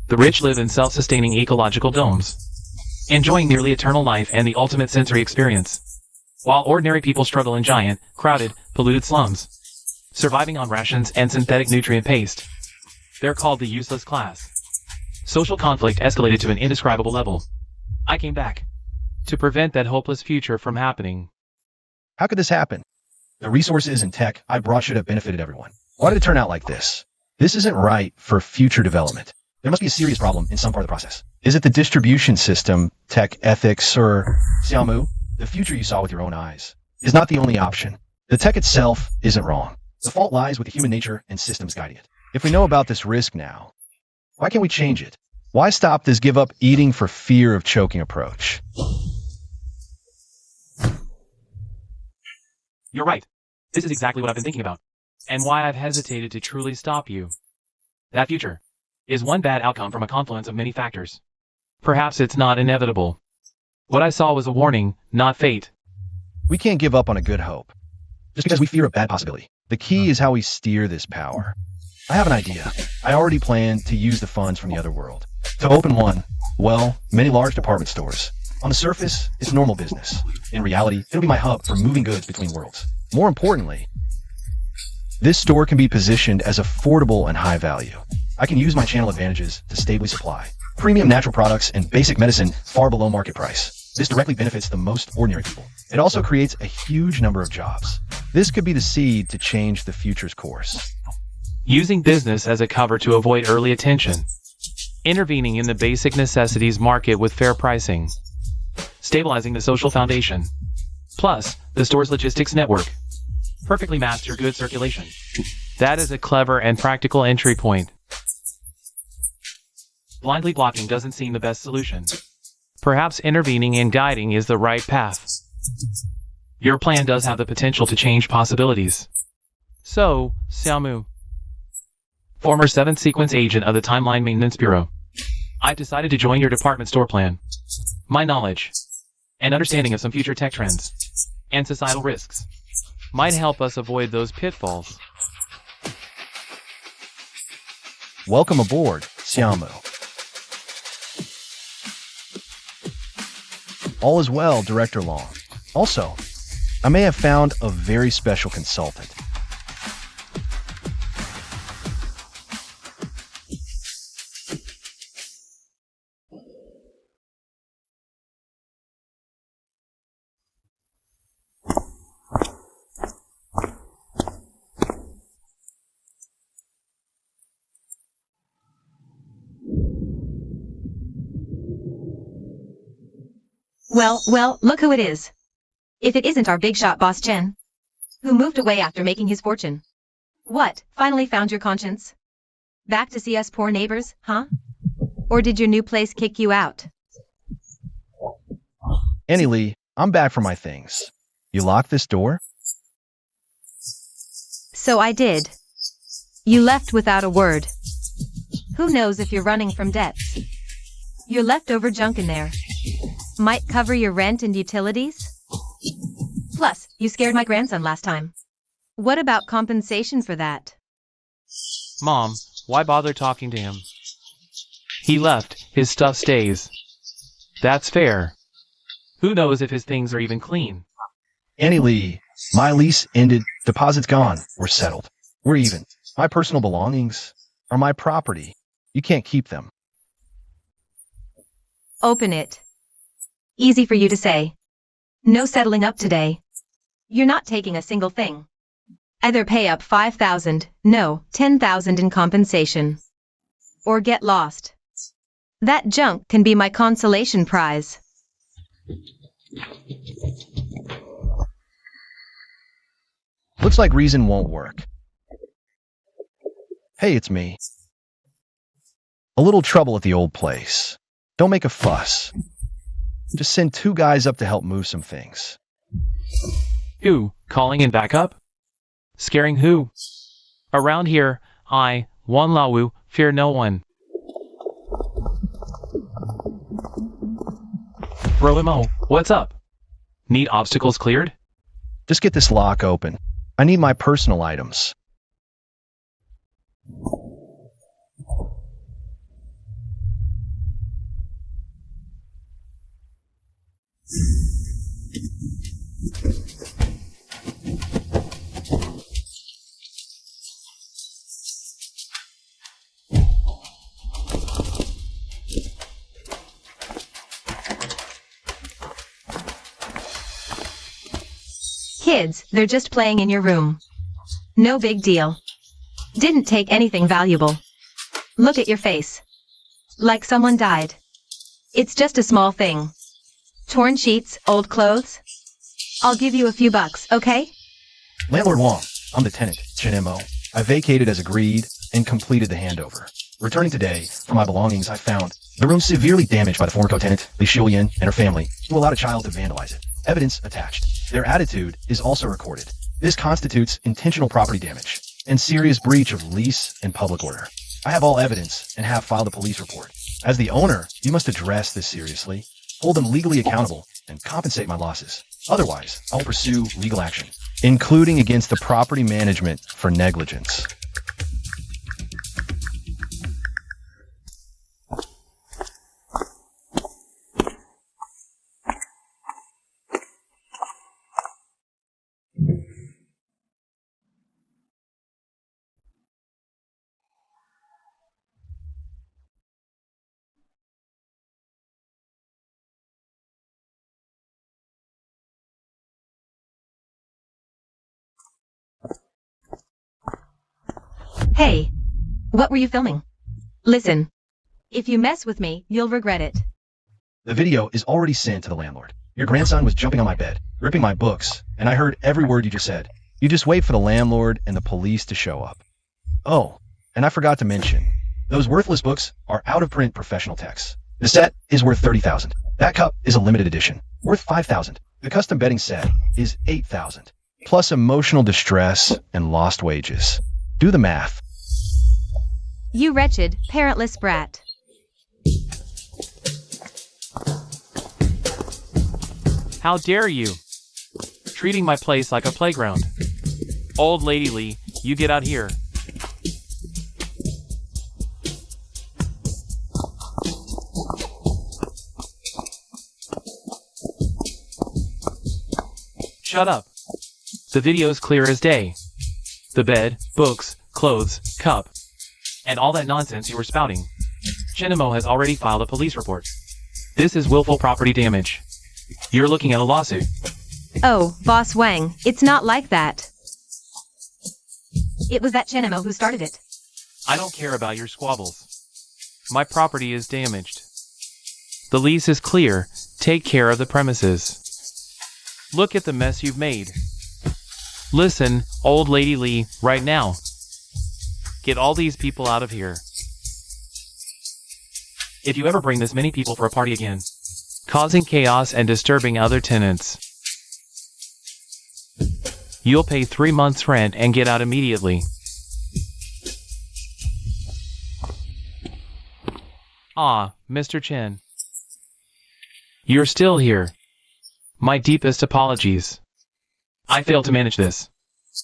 The rich live in self-sustaining ecological domes, enjoying nearly eternal life and the ultimate sensory experience, while ordinary people struggle in giant, crowded, polluted slums, surviving on rations and synthetic nutrient paste. They're called the useless class. Social conflict escalated to an indescribable level. I came back to prevent that hopeless future from happening. How could this happen? The resources and tech I brought should have benefited everyone. Why did it turn out like this? This isn't right for future development. There must be a serious problem in some part of the process. Is it the distribution system, tech ethics, or Xiaomu? The future you saw with your own eyes is not the only option. The tech itself isn't wrong. The fault lies with the human nature and systems guiding it. If we know about this risk now, why can't we change it? Why stop this give up eating for fear of choking approach? You're right. This is exactly what I've been thinking about, and why I've hesitated to truly stop you. That future is one bad outcome from a confluence of many factors. Perhaps it's not inevitable. What I saw was a warning, not fate. We can't give up on a good hope, just because we fear a bad possibility. The key is how we steer this power. I have an idea. I already plan to use the funds from the other world to open one, well, many large department stores. On the surface, it's normal business. In reality, it'll be my hub for moving goods between worlds. More importantly, this store can be positioned as affordable and high value. I can use my channel advantages to stably supply premium natural products and basic medicine far below market price. This directly benefits the most ordinary people. It also creates a huge number of jobs. This could be the seed to change the future's course. Using business as a cover to avoid early attention. Intervening in the basic necessities market with fair pricing. Stabilizing the social foundation. Plus, the store's logistics network. Perfectly maps your goods circulation. That is a clever and practical entry point. Blindly blocking doesn't seem the best solution. Perhaps intervening and guiding is the right path. Your plan does have the potential to change possibilities. So, Xiaomu, former 7th Sequence agent of the Timeline Maintenance Bureau, I've decided to join your department store plan. My knowledge and understanding of some future tech trends and societal risks might help us avoid those pitfalls. Welcome aboard, Xiaomu. All is well, Director Long. Also, I may have found a very special consultant. Well, look who it is. If it isn't our big shot boss Chen, who moved away after making his fortune. What, finally found your conscience? Back to see us poor neighbors, huh? Or did your new place kick you out? Annie Lee, I'm back for my things. You locked this door? So I did. You left without a word. Who knows if you're running from debts? Your leftover junk in there might cover your rent and utilities? Plus, you scared my grandson last time. What about compensation for that? Mom, why bother talking to him? He left, his stuff stays. That's fair. Who knows if his things are even clean? Annie Lee, my lease ended, deposits gone, we're settled. We're even. My personal belongings are my property. You can't keep them. Open it. Easy for you to say. No settling up today. You're not taking a single thing. Either pay up 5,000, no, 10,000 in compensation. Or get lost. That junk can be my consolation prize. Looks like reason won't work. Hey, it's me. A little trouble at the old place. Don't make a fuss. Just send 2 guys up to help move some things. Who, calling in backup? Scaring who? Around here, I, Wan Lawu, fear no one. Roimo, what's up? Need obstacles cleared? Just get this lock open. I need my personal items. Kids, they're just playing in your room. No big deal. Didn't take anything valuable. Look at your face. Like someone died. It's just a small thing. Torn sheets, old clothes. I'll give you a few bucks, okay? Landlord Wong, I'm the tenant, Chen Mo. I vacated as agreed and completed the handover. Returning today, for my belongings I found the room severely damaged by the former co-tenant, Li Xiuyan, and her family, who allowed a child to vandalize it. Evidence attached. Their attitude is also recorded. This constitutes intentional property damage and serious breach of lease and public order. I have all evidence and have filed a police report. As the owner, you must address this seriously, hold them legally accountable, and compensate my losses. Otherwise, I will pursue legal action, including against the property management for negligence. Hey, what were you filming? Listen, if you mess with me, you'll regret it. The video is already sent to the landlord. Your grandson was jumping on my bed, ripping my books, and I heard every word you just said. You just wait for the landlord and the police to show up. Oh, and I forgot to mention, those worthless books are out-of-print professional texts. The set is worth 30,000. That cup is a limited edition, worth 5,000. The custom bedding set is 8,000, plus emotional distress and lost wages. Do the math. You wretched, parentless brat. How dare you? Treating my place like a playground. Old Lady Lee, you get out here. Shut up. The video's clear as day. The bed, books, clothes, cup, and all that nonsense you were spouting. Chinamo has already filed a police report. This is willful property damage. You're looking at a lawsuit. Oh, Boss Wang, it's not like that. It was that Chinamo who started it. I don't care about your squabbles. My property is damaged. The lease is clear. Take care of the premises. Look at the mess you've made. Listen, Old Lady Lee, right now. Get all these people out of here. If you ever bring this many people for a party again, causing chaos and disturbing other tenants, you'll pay 3 months' rent and get out immediately. Ah, Mr. Chen. You're still here. My deepest apologies. I failed to manage this.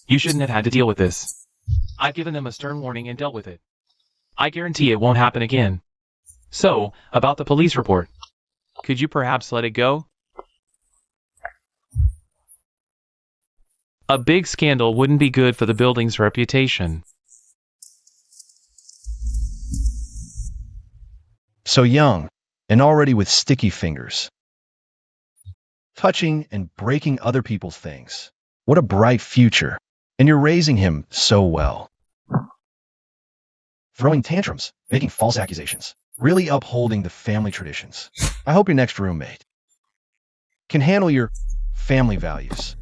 You shouldn't have had to deal with this. I've given them a stern warning and dealt with it. I guarantee it won't happen again. So, about the police report. Could you perhaps let it go? A big scandal wouldn't be good for the building's reputation. So young, and already with sticky fingers. Touching and breaking other people's things. What a bright future. And you're raising him so well. Throwing tantrums, making false accusations, really upholding the family traditions. I hope your next roommate can handle your family values.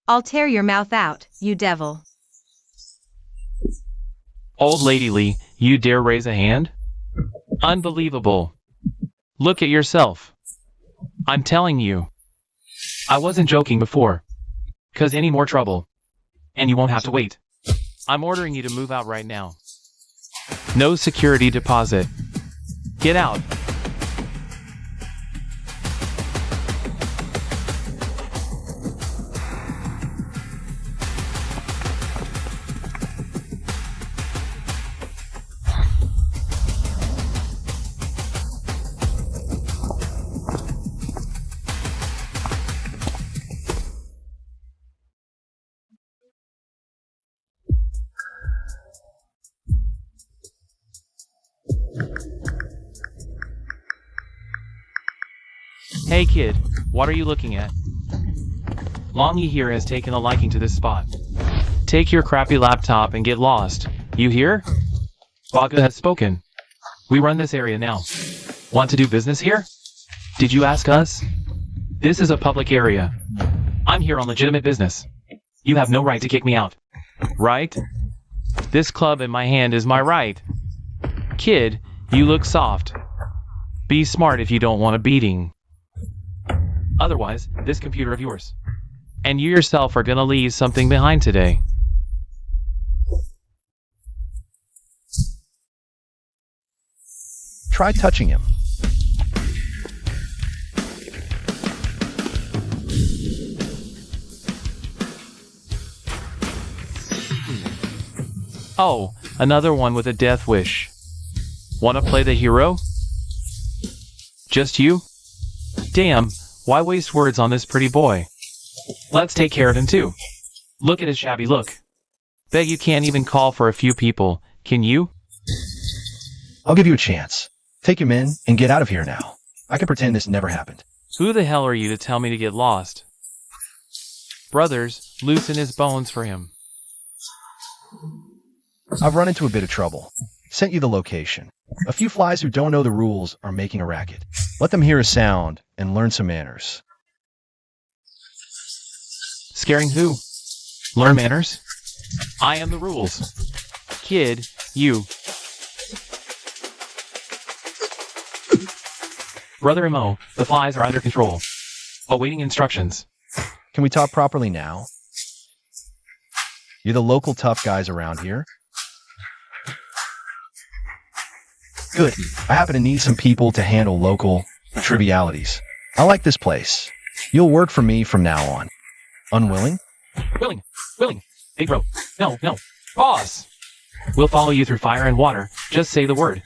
I'll tear your mouth out, you devil. Old Lady Lee, you dare raise a hand? Unbelievable. Look at yourself. I'm telling you. I wasn't joking before. 'Cause any more trouble. And you won't have to wait. I'm ordering you to move out right now. No security deposit. Get out. Hey kid, what are you looking at? Longy here has taken a liking to this spot. Take your crappy laptop and get lost. You hear? Baga has spoken. We run this area now. Want to do business here? Did you ask us? This is a public area. I'm here on legitimate business. You have no right to kick me out. Right? This club in my hand is my right. Kid, you look soft. Be smart if you don't want a beating. Otherwise, this computer of yours. And you yourself are gonna leave something behind today. Try touching him. Oh, another one with a death wish. Wanna play the hero? Just you? Damn, why waste words on this pretty boy? Let's take care of him too. Look at his shabby look. Bet you can't even call for a few people, can you? I'll give you a chance. Take him in and get out of here now. I can pretend this never happened. Who the hell are you to tell me to get lost? Brothers, loosen his bones for him. I've run into a bit of trouble. Sent you the location. A few flies who don't know the rules are making a racket. Let them hear a sound and learn some manners. Scaring who? Learn manners? I am the rules. Kid, you. Brother Mo, the flies are under control. Awaiting instructions. Can we talk properly now? You're the local tough guys around here. Good. I happen to need some people to handle local Trivialities. I like this place. You'll work for me from now on. Unwilling? Willing. Big bro. No. Boss! We'll follow you through fire and water. Just say the word.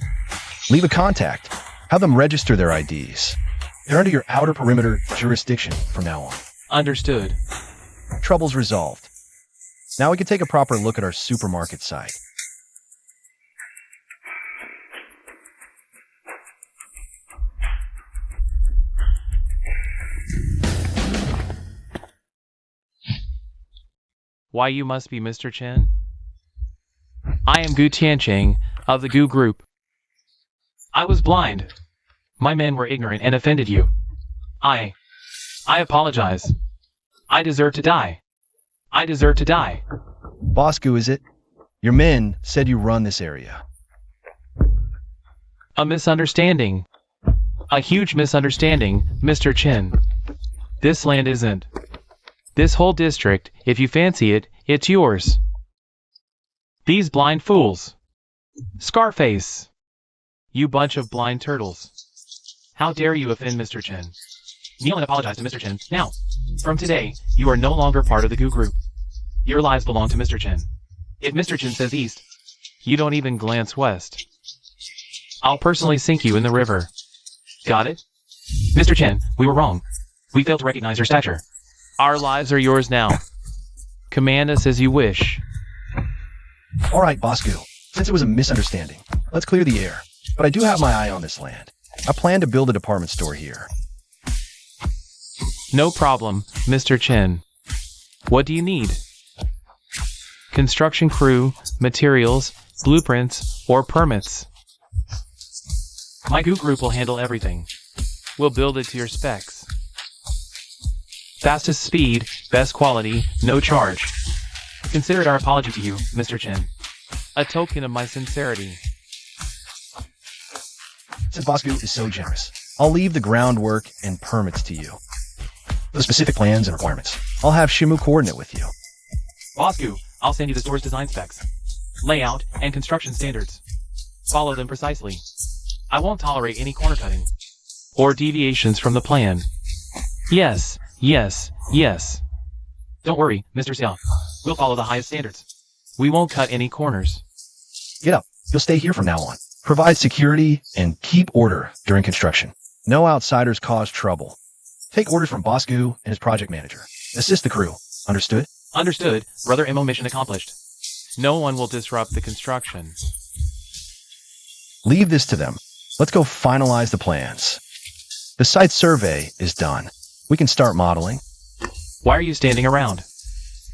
Leave a contact. Have them register their IDs. They're under your outer perimeter jurisdiction from now on. Understood. Troubles resolved. Now we can take a proper look at our supermarket site. Why, you must be Mr. Chen? I am Gu Tiancheng of the Gu Group. I was blind. My men were ignorant and offended you. I apologize. I deserve to die. Bosco, is it? Your men said you run this area. A misunderstanding. A huge misunderstanding, Mr. Chen. This land isn't. This whole district, if you fancy it, it's yours. These blind fools. Scarface. You bunch of blind turtles. How dare you offend Mr. Chen? Kneel and apologize to Mr. Chen, now. From today, you are no longer part of the Gu Group. Your lives belong to Mr. Chen. If Mr. Chen says east, you don't even glance west. I'll personally sink you in the river. Got it? Mr. Chen, we were wrong. We failed to recognize your stature. Our lives are yours now. Command us as you wish. All right, Bosco. Since it was a misunderstanding, let's clear the air. But I do have my eye on this land. I plan to build a department store here. No problem, Mr. Chen. What do you need? Construction crew, materials, blueprints, or permits? My Gu Group will handle everything. We'll build it to your specs. Fastest speed, best quality, no charge. Consider it our apology to you, Mr. Chen. A token of my sincerity. Since Bosco is so generous, I'll leave the groundwork and permits to you. The specific plans and requirements, I'll have Shimu coordinate with you. Bosco, I'll send you the store's design specs, layout, and construction standards. Follow them precisely. I won't tolerate any corner cutting or deviations from the plan. Yes. Don't worry, Mr. Xiao. We'll follow the highest standards. We won't cut any corners. Get up. You'll stay here from now on. Provide security and keep order during construction. No outsiders cause trouble. Take orders from Bosco and his project manager. Assist the crew. Understood? Understood. Brother Mo, mission accomplished. No one will disrupt the construction. Leave this to them. Let's go finalize the plans. The site survey is done. We can start modeling. Why are you standing around?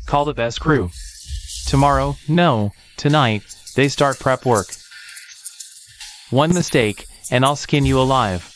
Call the best crew. Tomorrow, no, tonight, they start prep work. One mistake, and I'll skin you alive.